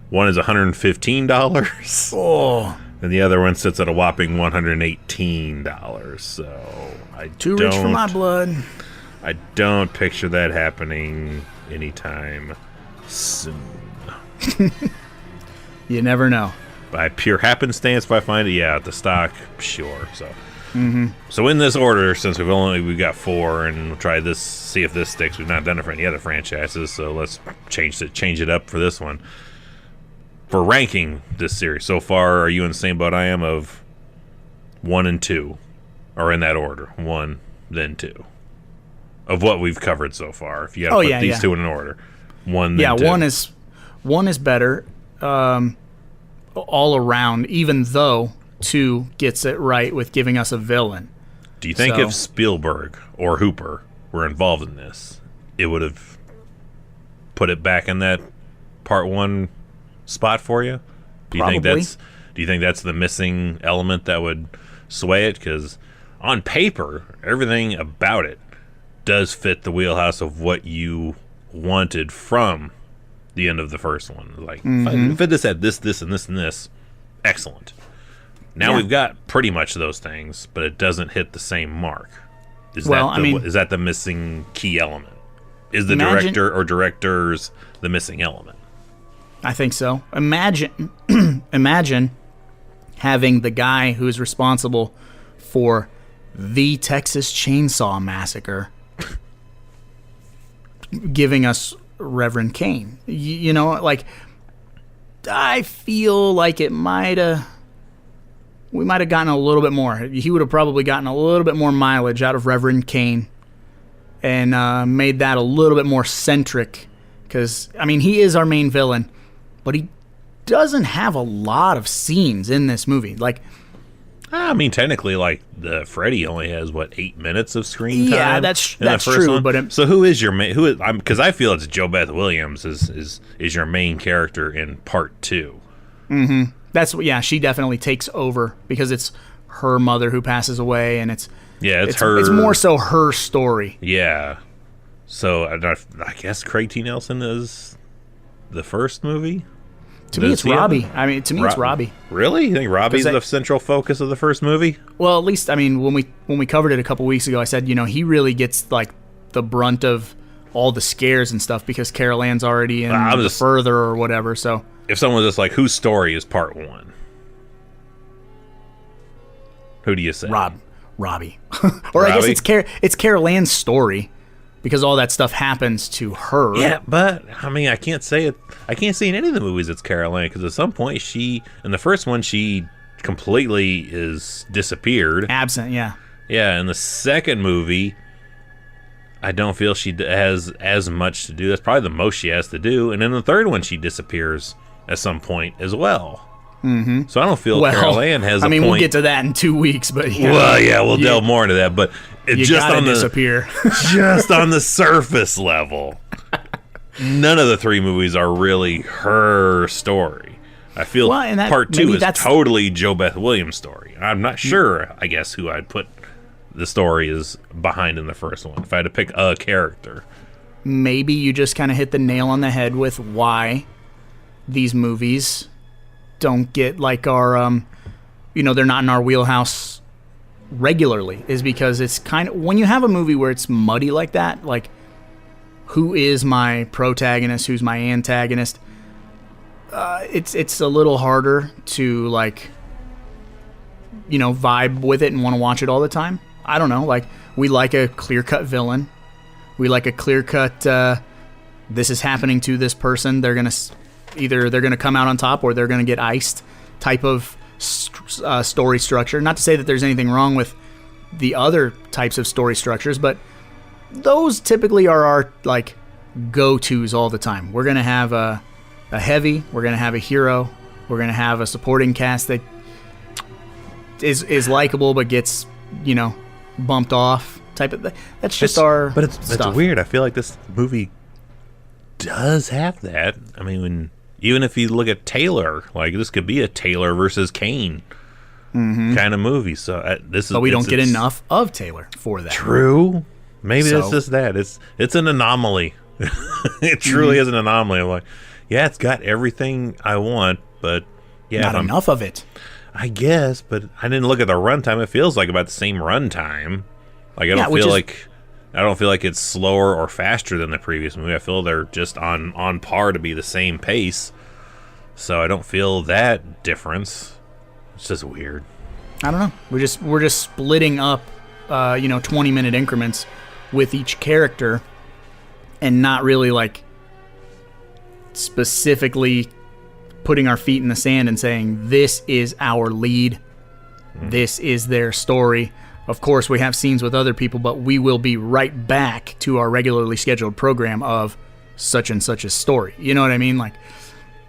One is $115, Oh, and the other one sits at a whopping $118. So too rich for my blood. I don't picture that happening anytime soon. You never know. By pure happenstance, if I find it, yeah, at the stock, sure. So in this order, since we've got 4, and we'll try this, see if this sticks. We've not done it for any other franchises, so let's change it up for this one. For ranking this series so far, are you in the same boat I am of 1 and 2, or in that order, 1 then 2, of what we've covered so far? If you got to put these two in an order, 1 then 2. Yeah, one is better all around, even though 2 gets it right with giving us a villain. Do you think if Spielberg or Hooper were involved in this, it would have put it back in that part 1 spot for you? Do you think that's the missing element that would sway it? Because on paper, everything about it does fit the wheelhouse of what you wanted from the end of the first one. Like, if it just had this, and this, and this, excellent. Now we've got pretty much those things, but it doesn't hit the same mark. Is that the missing key element? Is the director or directors the missing element? I think so. Imagine having the guy who's responsible for the Texas Chainsaw Massacre giving us Reverend Cain. You know, like, I feel like we might have gotten a little bit more. He would have probably gotten a little bit more mileage out of Reverend Cain and made that a little bit more centric. Because, I mean, he is our main villain, but he doesn't have a lot of scenes in this movie. Like, I mean, technically, like, the Freddy only has 8 minutes of screen time. Yeah, that's true. One? But so who is your main? Because I feel it's Jo Beth Williams is your main character in part 2. Mm-hmm. She definitely takes over because it's her mother who passes away, and it's her. It's more so her story. Yeah. So I guess Craig T. Nelson is the first movie. To me, it's Robbie. It's Robbie. Really? You think Robbie's the central focus of the first movie? Well, at least, when we covered it a couple weeks ago, I said, he really gets like the brunt of all the scares and stuff because Carol Ann's already in the further or whatever. So if someone was just like, whose story is part 1? Who do you say? Robbie. Or Robbie? I guess it's Carol Ann's story. Because all that stuff happens to her. Yeah, but I can't say it. I can't say in any of the movies it's Carol Ann because at some point in the first one she completely is disappeared. Absent, yeah. Yeah, in the second movie, I don't feel she has as much to do. That's probably the most she has to do. And in the third one, she disappears at some point as well. Mm-hmm. So I don't feel Carol Ann has a point. We'll get to that in 2 weeks, but yeah. Well, yeah, we'll delve more into that. But you just gotta on disappear. just on the surface level, none of the three movies are really her story. I feel part two is totally Jo Beth Williams' story. I'm not sure, I guess, who I'd put the story is behind in the first one. If I had to pick a character. Maybe you just kind of hit the nail on the head with why these movies don't get like our, they're not in our wheelhouse regularly, is because it's kind of, when you have a movie where it's muddy like that, like, who is my protagonist, who's my antagonist, it's a little harder to, like, vibe with it and want to watch it all the time. I don't know, like, we like a clear-cut villain. We like a clear-cut, this is happening to this person, they're going to come out on top or they're going to get iced type of story structure. Not to say that there's anything wrong with the other types of story structures, but those typically are our, like, go-tos all the time. We're going to have a heavy, we're going to have a hero, we're going to have a supporting cast that is likable but gets, bumped off type of thing. That's just our But it's stuff. weird. I feel like this movie does have that. I mean, even if you look at Taylor, like, this could be a Taylor versus Kane kind of movie. So but we don't get enough of Taylor for that. True. Maybe it's just that. It's an anomaly. It truly is an anomaly. I'm like, yeah, it's got everything I want, but yeah, not enough of it. I guess, but I didn't look at the runtime. It feels like about the same runtime. Like, I don't feel like it's slower or faster than the previous movie. I feel they're just on par to be the same pace. So I don't feel that difference. It's just weird. I don't know. We're just splitting up 20-minute increments with each character and not really, like, specifically putting our feet in the sand and saying, this is our lead. This is their story. Of course, we have scenes with other people, but we will be right back to our regularly scheduled program of such and such a story. You know what I mean? Like,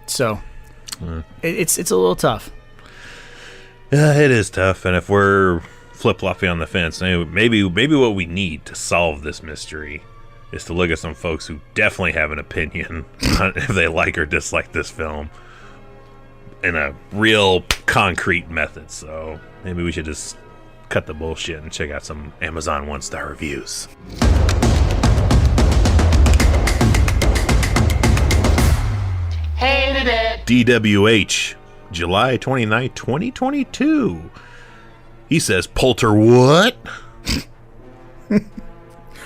so it's a little tough. Yeah, it is tough. And if we're flip-flopping on the fence, maybe what we need to solve this mystery is to look at some folks who definitely have an opinion on if they like or dislike this film in a real concrete method. So maybe we should just cut the bullshit and check out some Amazon 1-star reviews. Hated it. DWH, July 29th, 2022. He says, Polter what?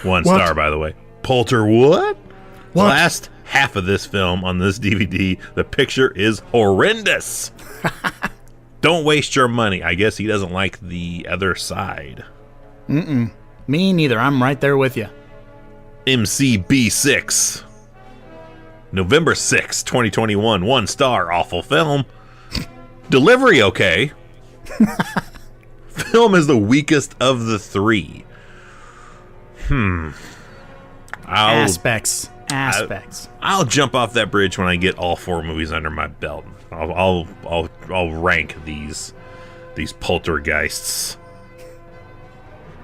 1 star, by the way. Polter what? The last half of this film on this DVD, the picture is horrendous. Don't waste your money. I guess he doesn't like The Other Side. Me neither. I'm right there with you. MCB6. November 6, 2021. 1 star. Awful film. Delivery okay. Film is the weakest of the three. Aspects. I'll jump off that bridge when I get all 4 movies under my belt. I'll rank these poltergeists,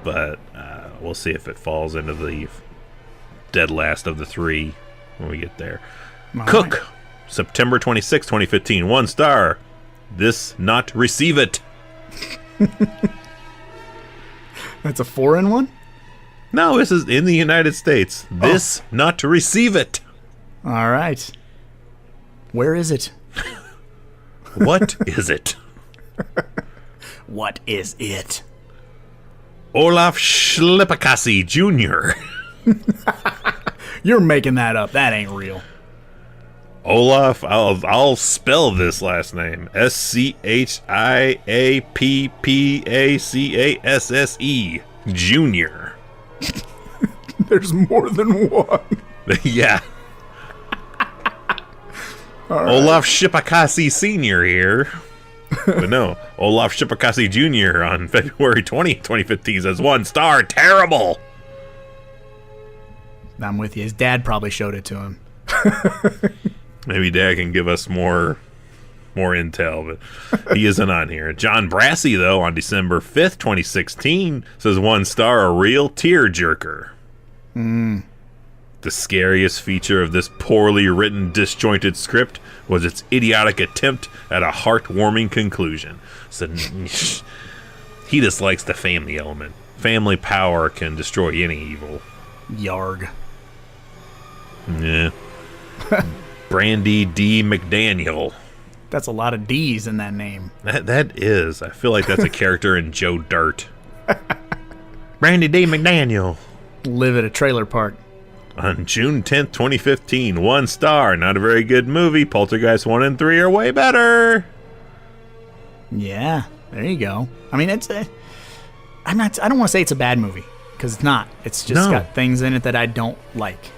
but we'll see if it falls into the dead last of the 3 when we get there. All Cook, right. September 26, 2015, 1 star. This not receive it. That's a foreign one? No, this is in the United States. This not to receive it. All right. Where is it? What is it? What is it? Olaf Schlippakassi Jr. You're making that up. That ain't real. Olaf, I'll spell this last name. Schiappasse Jr. There's more than one. Yeah. Right. Olaf Schlippakassi Sr. here. But no, Olaf Shipakase Jr. on February 20, 2015 says 1 star, terrible. I'm with you. His dad probably showed it to him. Maybe Dad can give us more intel, but he isn't on here. John Brassey, though, on December 5th, 2016, says 1 star, a real tearjerker. The scariest feature of this poorly written, disjointed script was its idiotic attempt at a heartwarming conclusion. So he dislikes the family element. Family power can destroy any evil. Yarg. Yeah. Brandy D. McDaniel. That's a lot of D's in that name. That is. I feel like that's a character in Joe Dirt. Brandy D. McDaniel. Live at a trailer park. On June 10th, 2015, 1 star. Not a very good movie. Poltergeist 1 and 3 are way better. Yeah, there you go. I mean, I don't want to say it's a bad movie, because it's not. It's just got things in it that I don't like.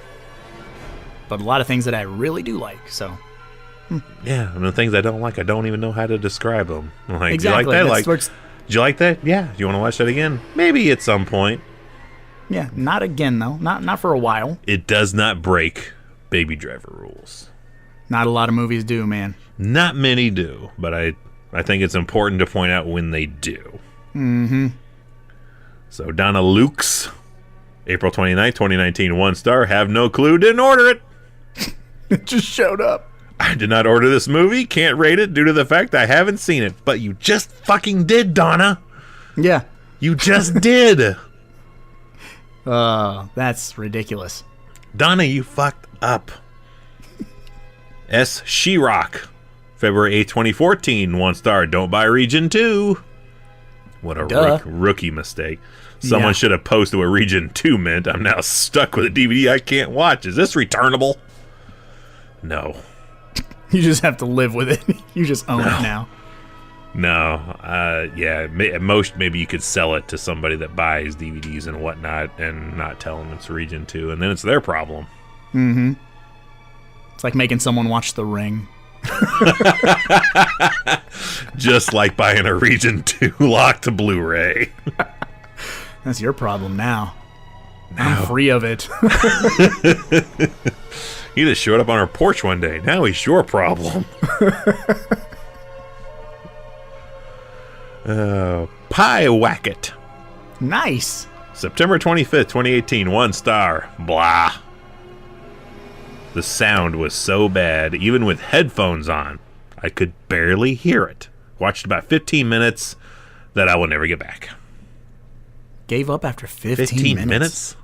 But a lot of things that I really do like, so. Yeah, and the things I don't like, I don't even know how to describe them. Like, Exactly. do you like that? Did you like that? Yeah. Do you want to watch that again? Maybe at some point. Yeah, not again, though. Not for a while. It does not break Baby Driver rules. Not a lot of movies do, man. Not many do, but I think it's important to point out when they do. Mm-hmm. So Donna Lukes, April 29th, 2019, 1 star. Have no clue, didn't order it. It just showed up. I did not order this movie, can't rate it due to the fact I haven't seen it. But you just fucking did, Donna. Yeah. You just did. That's ridiculous. Donna, you fucked up. S. She-Rock, February 8th, 2014, 1 star. Don't buy Region 2. What a rookie mistake. Someone should have posted what Region 2 meant. I'm now stuck with a DVD I can't watch. Is this returnable? No. You just have to live with it. You just own it now. No. Yeah, at most, maybe you could sell it to somebody that buys DVDs and whatnot and not tell them it's Region 2, and then it's their problem. Mm-hmm. It's like making someone watch The Ring. Just like buying a Region 2 locked to Blu-ray. That's your problem now. I'm free of it. He just showed up on our porch one day. Now he's your problem. Pie Wacket. Nice. September 25th, 2018, 1 star. Blah. The sound was so bad, even with headphones on, I could barely hear it. Watched about 15 minutes that I will never get back. Gave up after 15 minutes?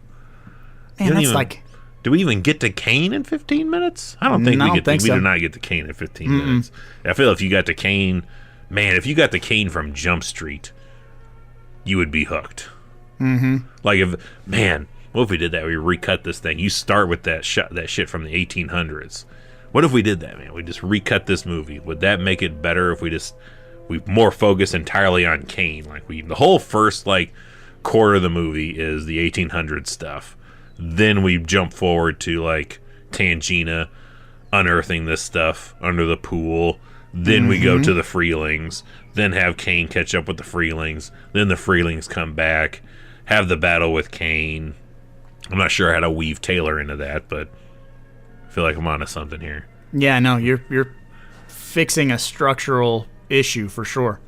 Man, that's like... Do we even get to Kane in 15 minutes? I don't think we get. We do not get to Kane in 15 minutes. I feel if you got to Kane, man, if you got to Kane from Jump Street, you would be hooked. Mm-hmm. Like what if we did that? We recut this thing. You start with that shit from the 1800s. What if we did that, man? We just recut this movie. Would that make it better if we more focus entirely on Kane? Like the whole first quarter of the movie is the 1800s stuff. Then we jump forward to Tangina unearthing this stuff under the pool. Then we go to the Freelings. Then have Kane catch up with the Freelings. Then the Freelings come back, have the battle with Kane. I'm not sure how to weave Taylor into that, but I feel like I'm onto something here. Yeah, no, you're fixing a structural issue for sure.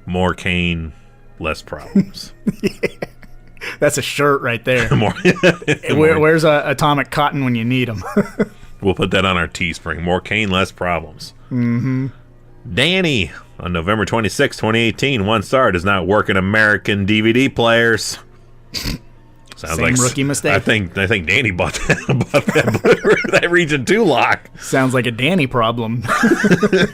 More Kane, less problems. Yeah. That's a shirt right there. More. Where's Atomic Cotton when you need them? We'll put that on our Teespring. More Kane, less problems. Mm-hmm. Danny, on November 26, 2018, 1 star. Does not work in American DVD players. Sounds Same rookie mistake. I think Danny bought that Region 2 lock. Sounds like a Danny problem.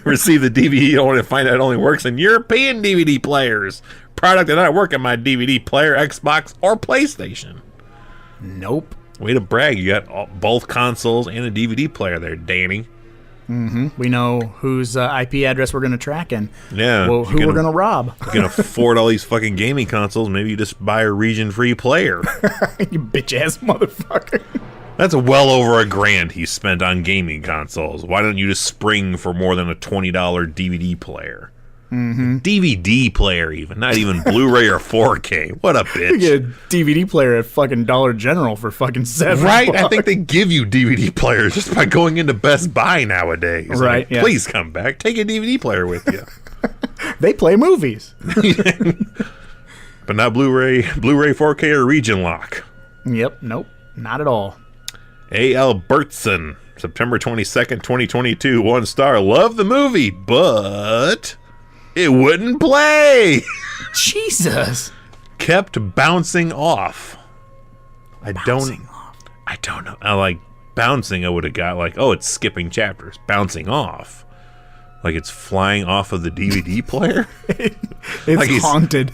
Receive the DVD only to find out it only works in European DVD players. Product that not work in my DVD player, Xbox, or PlayStation. Nope. Way to brag. You got both consoles and a DVD player there, Danny. Mm-hmm. We know whose IP address we're going to track and who we're going to rob. You can afford all these fucking gaming consoles. Maybe you just buy a region-free player. You bitch-ass motherfucker. That's well over $1,000 he spent on gaming consoles. Why don't you just spring for more than a $20 DVD player? DVD player, even not even Blu-ray or 4K. What a bitch! You get a DVD player at fucking Dollar General for fucking $7. Right? I think they give you DVD players just by going into Best Buy nowadays. Right? Like, please come back. Take a DVD player with you. They play movies. But not Blu-ray, 4K, or region lock. Yep. Nope. Not at all. A.L. Bertson, September 22nd, 2022. 1 star. Love the movie, but it wouldn't play. Jesus. Kept bouncing off. I don't know. I like bouncing. I would have got like, oh, it's skipping chapters. Bouncing off. Like it's flying off of the DVD player? It's like haunted.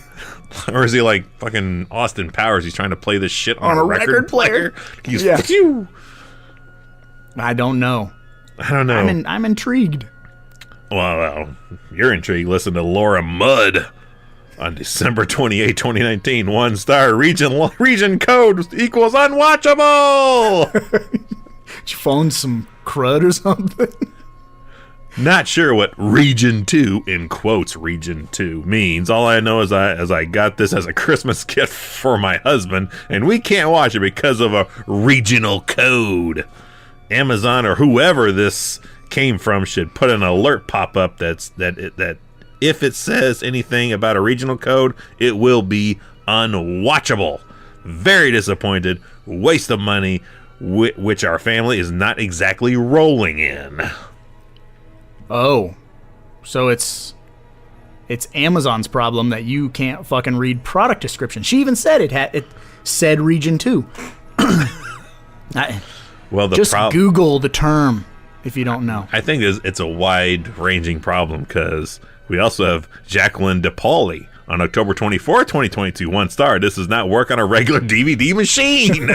Or is he like fucking Austin Powers? He's trying to play this shit on a record player? He's phew. I don't know. I don't know. I'm intrigued. Well, you're intrigued. Listen to Laura Mudd on December 28, 2019. 1 star. Region code equals unwatchable. Did you phone some crud or something? Not sure what Region 2, in quotes, Region 2 means. All I know is I got this as a Christmas gift for my husband, and we can't watch it because of a regional code. Amazon or whoever this came from should put an alert pop up that if it says anything about a regional code, it will be unwatchable. Very disappointed. Waste of money, which our family is not exactly rolling in. Oh, so it's Amazon's problem that you can't fucking read product descriptions. She even said it said region 2. Well, just Google the term if you don't know. I think it's a wide-ranging problem because we also have Jacqueline DePauli on October 24, 2022. 1 star. This does not work on a regular DVD machine.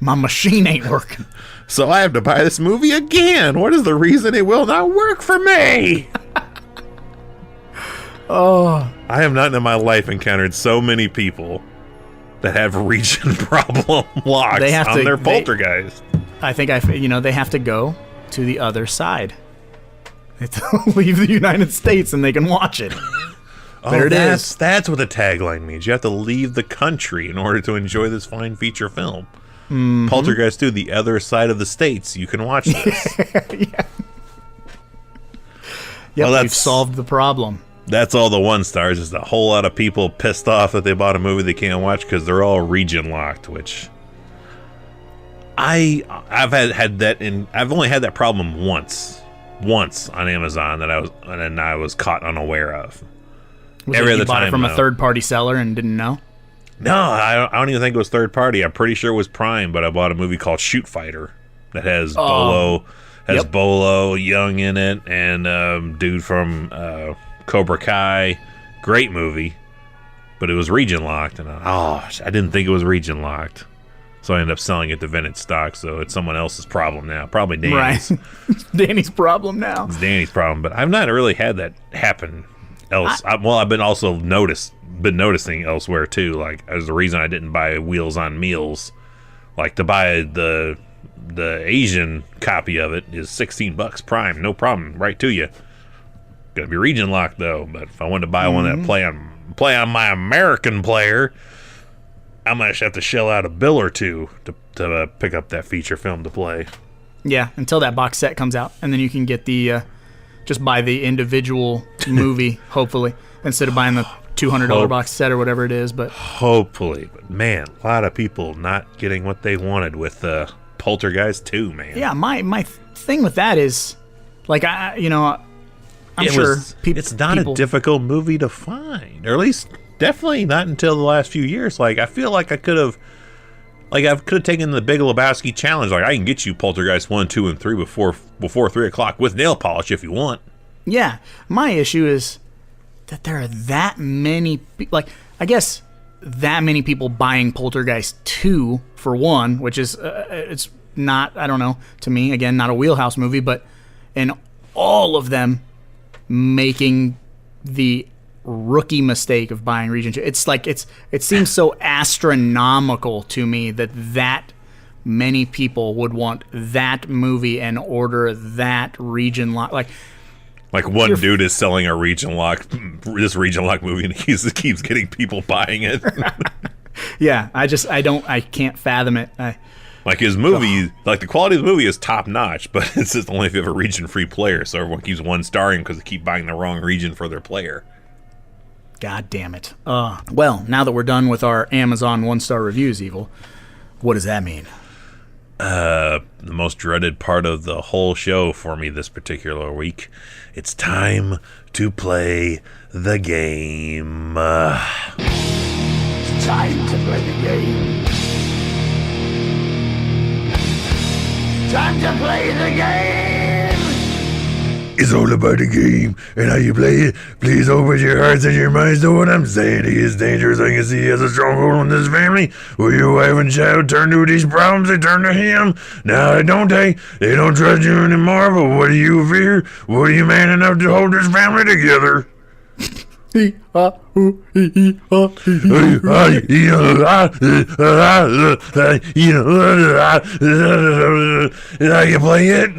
My machine ain't working. So I have to buy this movie again. What is the reason it will not work for me? Oh. I have not in my life encountered so many people that have region problem locks on their Poltergeist. I think they have to go to the other side. They have to leave the United States and they can watch it. There it is. That's what the tagline means. You have to leave the country in order to enjoy this fine feature film. Mm-hmm. Poltergeist 2, the other side of the states. You can watch this. Yeah. Yep, well, we've solved the problem. That's all the 1 stars. Just a whole lot of people pissed off that they bought a movie they can't watch because they're all region locked. Which I've had that in. I've only had that problem once on Amazon that I was caught unaware of. Every other time, bought it from a third-party seller and didn't know. No, I don't even think it was third party. I'm pretty sure it was Prime, but I bought a movie called Shoot Fighter that has Bolo Young in it, and dude from Cobra Kai. Great movie, but it was region locked, and I didn't think it was region locked, so I ended up selling it to Vintage Stock. So it's someone else's problem now, probably Danny's. Right, Danny's problem now. It's Danny's problem, but I've not really had that happen. I've been noticing elsewhere too. Like, as the reason I didn't buy Wheels on Meals, like to buy the Asian copy of it is $16 Prime, no problem, right to you. Gotta be region locked though. But if I wanted to buy one that play on my American player, I might have to shell out a bill or two to pick up that feature film to play. Yeah, until that box set comes out, and then you can get the just buy the individual movie, hopefully, instead of buying the $200 box set or whatever it is. But hopefully, but man, a lot of people not getting what they wanted with Poltergeist 2, man. Yeah, my thing with that is, like, I'm sure it's not a difficult movie to find, or at least definitely not until the last few years. Like, I feel like I could have taken the Big Lebowski challenge. Like, I can get you Poltergeist 1, 2, and 3 before 3 o'clock with nail polish if you want. Yeah, my issue is that there are that many, like, I guess that many people buying Poltergeist 2 for one, which is it's not, I don't know, to me, again, not a wheelhouse movie, but and all of them making the rookie mistake of buying Region 2. It's like it seems so astronomical to me that many people would want that movie and order that region like Like one dude is selling a region lock movie, and he keeps getting people buying it. Yeah, I can't fathom it. Like his movie, like the quality of the movie is top notch, but it's just only if you have a region-free player, so everyone keeps one-starring because they keep buying the wrong region for their player. God damn it. Well, now that we're done with our Amazon 1-star reviews, Evil, what does that mean? The most dreaded part of the whole show for me this particular week. It's time to play the game. It's time to play the game. Time to play the game! It's all about the game and how you play it. Please open your hearts and your minds to what I'm saying. He is dangerous. I can see he has a stronghold on this family. Will your wife and child turn to these problems? They turn to him. Now, don't they? They don't trust you anymore, but what do you fear? What are you man enough to hold this family together? How you play it?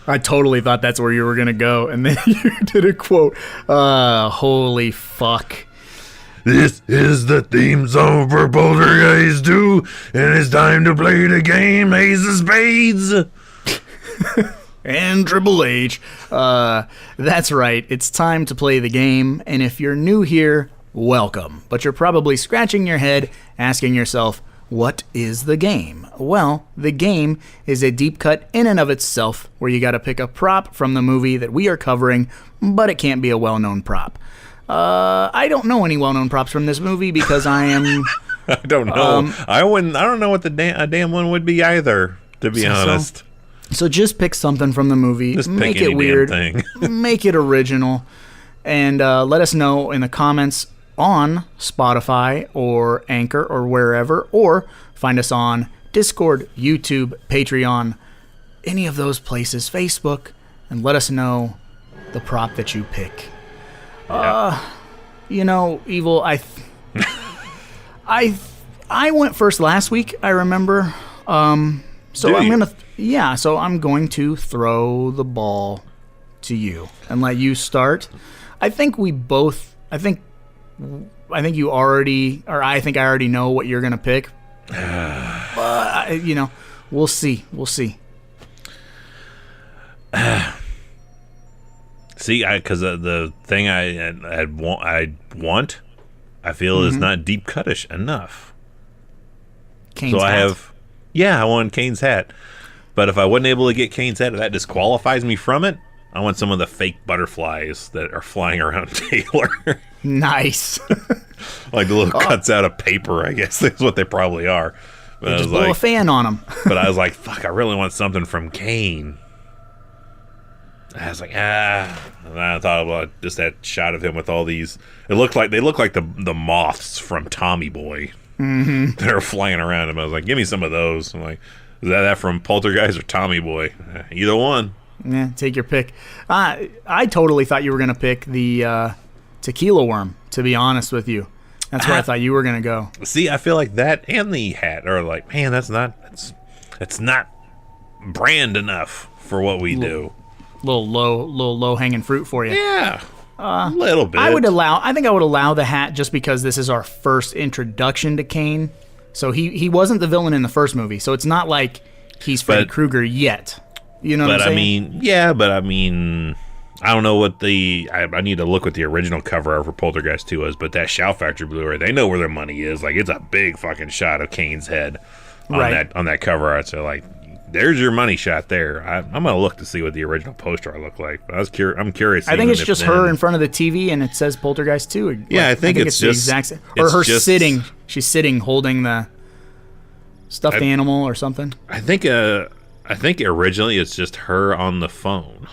I totally thought that's where you were going to go, and then you did a quote. Holy fuck. This is the theme song for Poltergeist 2, and it's time to play the game, Ace of Spades. And Triple H. That's right. It's time to play the game, and if you're new here, welcome. But you're probably scratching your head, asking yourself, what is the game? Well, the game is a deep cut in and of itself where you got to pick a prop from the movie that we are covering, but it can't be a well-known prop. I don't know any well-known props from this movie because I am... I don't know. I don't know what a damn one would be either, to be honest. So just pick something from the movie, Just make pick any it weird, damn thing. make it original, and let us know in the comments on Spotify or Anchor or wherever, or find us on Discord, YouTube, Patreon, any of those places, Facebook, and let us know the prop that you pick. Yeah. You know, Evil, I went first last week, I remember. So I'm going to throw the ball to you and let you start. I think you already, or I think I already know what you're going to pick. But, we'll see. See, because the thing I want, I feel is not deep cutish enough. Kane's hat. I wanted Kane's hat. But if I wasn't able to get Kane's hat, if that disqualifies me from it, I want some of the fake butterflies that are flying around Taylor. Nice. Like the little cuts out of paper, I guess. That's what they probably are. But just blow a fan on them. But I was like, fuck, I really want something from Kane. I was like, And I thought about just that shot of him with all these. They look like the moths from Tommy Boy. Mm-hmm. That are flying around him. I was like, give me some of those. I'm like, is that from Poltergeist or Tommy Boy? Either one. Yeah, take your pick. I totally thought you were going to pick the tequila worm, to be honest with you. That's where I thought you were going to go. See, I feel like that and the hat are like, man, that's not brand enough for what we do. Little low hanging fruit for you. Yeah. A little bit. I think I would allow the hat just because this is our first introduction to Kane. So he wasn't the villain in the first movie, so it's not like he's Freddy Krueger yet. You know what I'm saying? I don't know what I need to look what the original cover art for Poltergeist 2 is, but that Shout Factory Blu-ray, they know where their money is. Like, it's a big fucking shot of Kane's head on that cover art. So, like, there's your money shot there. I'm gonna look to see what the original poster art looked like. I'm curious. I think it's just her in front of the TV and it says Poltergeist 2. Yeah, I think it's the exact same. Or her sitting. She's sitting holding the stuffed animal or something. I think originally it's just her on the phone.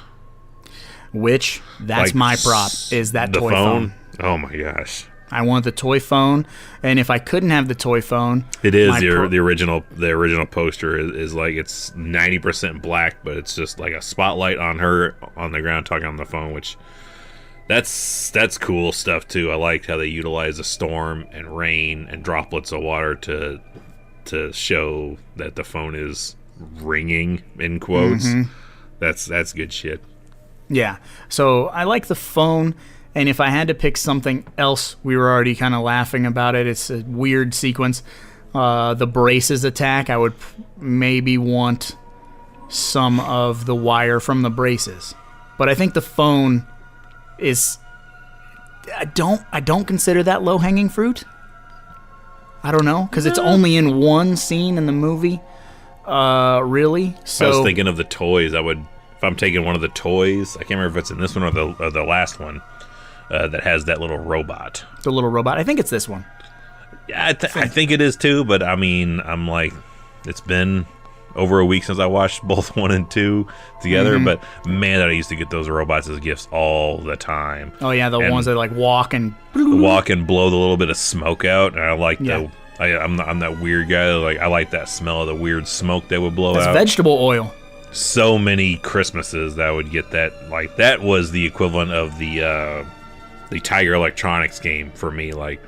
Which that's like, my prop is that toy phone. Oh my gosh. I want the toy phone, and if I couldn't have the toy phone, it is the original. The original poster is like it's 90% black, but it's just like a spotlight on her on the ground talking on the phone, which that's cool stuff too. I liked how they utilize the storm and rain and droplets of water to show that the phone is ringing in quotes. Mm-hmm. That's good shit. Yeah. So I like the phone, and if I had to pick something else, we were already kind of laughing about it. It's a weird sequence. The braces attack, I would maybe want some of the wire from the braces. But I think the phone is... I don't consider that low-hanging fruit. I don't know, because it's only in one scene in the movie, really. So I was thinking of the toys. If I'm taking one of the toys, I can't remember if it's in this one or the last one, that has that little robot. the little robot. I think it's this one. Yeah, I think it is too, but I mean, I'm like, it's been over a week since I watched both 1 and 2 together, but man, I used to get those robots as gifts all the time. Oh yeah, the ones that like walk and blow the little bit of smoke out, and I like Yeah. I'm that weird guy. Like, I like that smell of the weird smoke that would blow That's out. vegetable oil. So many Christmases that I would get that. Like, that was the equivalent of the Tiger Electronics game for me. Like,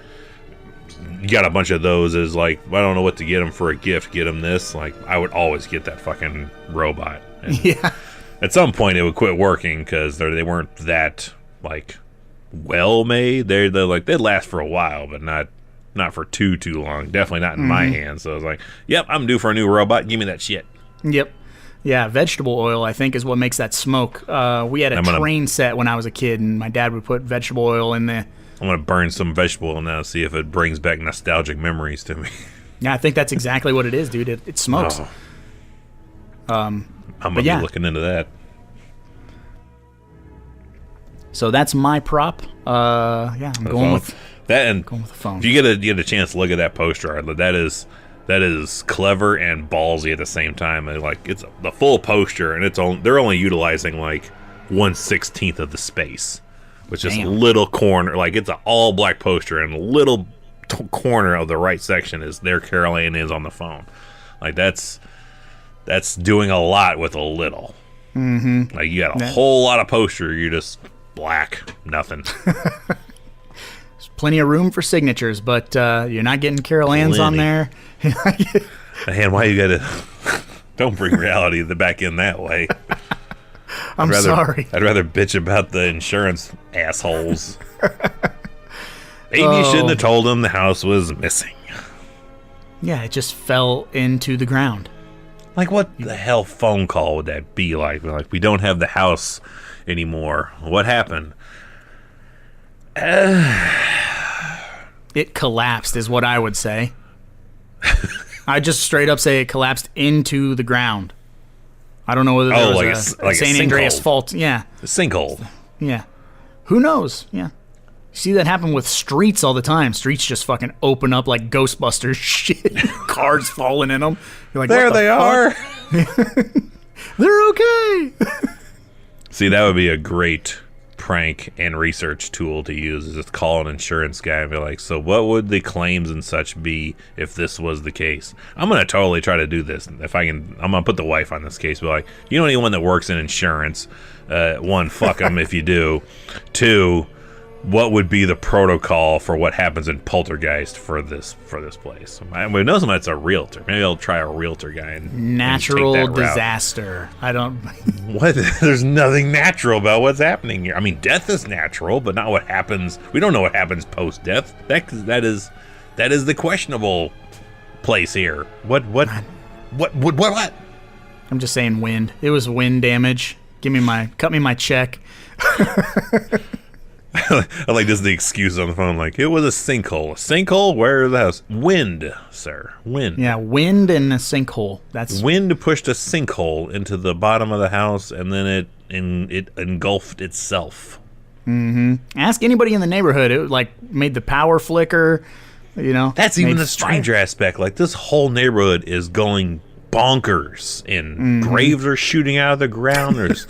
you got a bunch of those as like, I don't know what to get them for a gift. Get them this. Like, I would always get that fucking robot. And Yeah. at some point, it would quit working because they weren't that like well made. They'd last for a while, but not for too long. Definitely not in my hands. So I was like, yep, I'm due for a new robot. Give me that shit. Yep. Yeah, vegetable oil, I think, is what makes that smoke. We had a train set when I was a kid, and my dad would put vegetable oil in there. I'm going to burn some vegetable oil now, see if it brings back nostalgic memories to me. Yeah, I think that's exactly what it is, dude. It smokes. Oh. I'm going to be looking into that. So that's my prop. Yeah, I'm going with that, and going with the phone. if you get a chance to look at that poster art, that is clever and ballsy at the same time. And like, it's the full poster, and they're only utilizing like 1/16 of the space, which is a little corner. Like, it's an all black poster, and a little corner of the right section is there. Carol Ann is on the phone. Like, that's doing a lot with a little. Mm-hmm. Like, you got a whole lot of poster. You're just black, nothing. There's plenty of room for signatures, but you're not getting Carol Ann's on there. Man, why you gotta... Don't bring reality back in that way. I'm sorry. I'd rather bitch about the insurance assholes. Maybe you shouldn't have told them the house was missing. Yeah, it just fell into the ground. Like, what the hell phone call would that be like? Like, we don't have the house anymore. What happened? It collapsed is what I would say. I just straight up say it collapsed into the ground. I don't know whether there was a St. Andreas fault. Yeah. A sinkhole. Yeah. Who knows? Yeah. You see that happen with streets all the time. Streets just fucking open up like Ghostbusters shit. Cars falling in them. You're like, There they are. They're okay. See, that would be a great prank and research tool to use, is just call an insurance guy and be like, so what would the claims and such be if this was the case? I'm going to totally try to do this. If I can, I'm going to put the wife on this case. Be like, you know anyone that works in insurance? One, fuck them if you do. Two, what would be the protocol for what happens in Poltergeist for this place? I know somebody's a realtor. Maybe I'll try a realtor guy and Natural take that route. disaster. I don't. What? There's nothing natural about what's happening here. I mean, death is natural, but not what happens. We don't know what happens post-death. That is the questionable place here. What? I'm just saying wind. It was wind damage. Cut me my check. I like this, the excuse on the phone, like, it was a sinkhole. A sinkhole? Where is the house? Wind, sir. Wind. Yeah, wind and a sinkhole. That's Wind pushed a sinkhole into the bottom of the house, and then it engulfed itself. Ask anybody in the neighborhood. It like made the power flicker. You know. That's even made the stranger aspect. Like, this whole neighborhood is going bonkers, and graves are shooting out of the ground. There's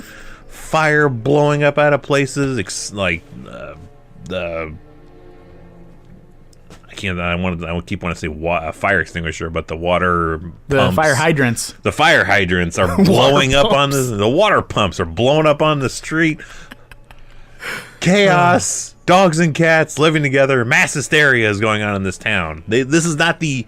fire blowing up out of places. I keep wanting to say a fire extinguisher, but the water pumps, fire hydrants. The fire hydrants are blowing up on the water pumps are blowing up on the street. Chaos. Dogs and cats living together. Mass hysteria is going on in this town. This is not the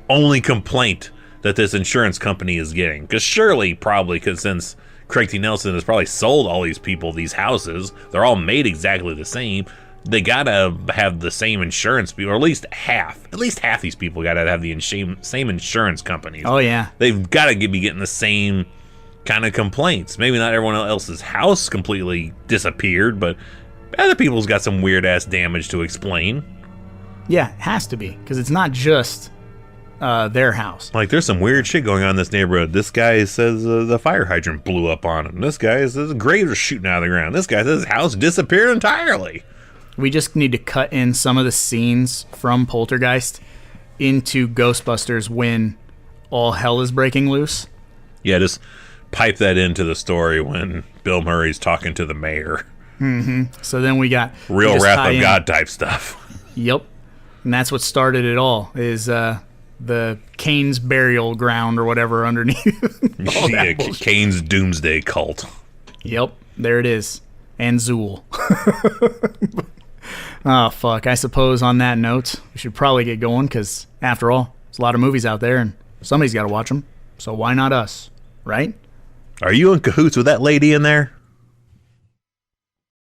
only complaint that this insurance company is getting, because surely, probably, since Craig T. Nelson has probably sold all these people these houses. They're all made exactly the same. They gotta have the same insurance, or at least half. At least half these people gotta have the same insurance companies. Oh, yeah. They've gotta be getting the same kind of complaints. Maybe not everyone else's house completely disappeared, but other people's got some weird ass damage to explain. Yeah, it has to be, because it's not just their house. Like, there's some weird shit going on in this neighborhood. This guy says the fire hydrant blew up on him. This guy says the graves are shooting out of the ground. This guy says his house disappeared entirely. We just need to cut in some of the scenes from Poltergeist into Ghostbusters when all hell is breaking loose. Yeah, just pipe that into the story when Bill Murray's talking to the mayor. So then we got Real just Wrath tie of in- God type stuff. Yep. And that's what started it all, is the Kane's burial ground or whatever underneath. All that Yeah, bullshit. Kane's doomsday cult. Yep, there it is. And Zool. Oh, fuck. I suppose on that note, we should probably get going, because after all, there's a lot of movies out there, and somebody's got to watch them. So why not us, right? Are you in cahoots with that lady in there?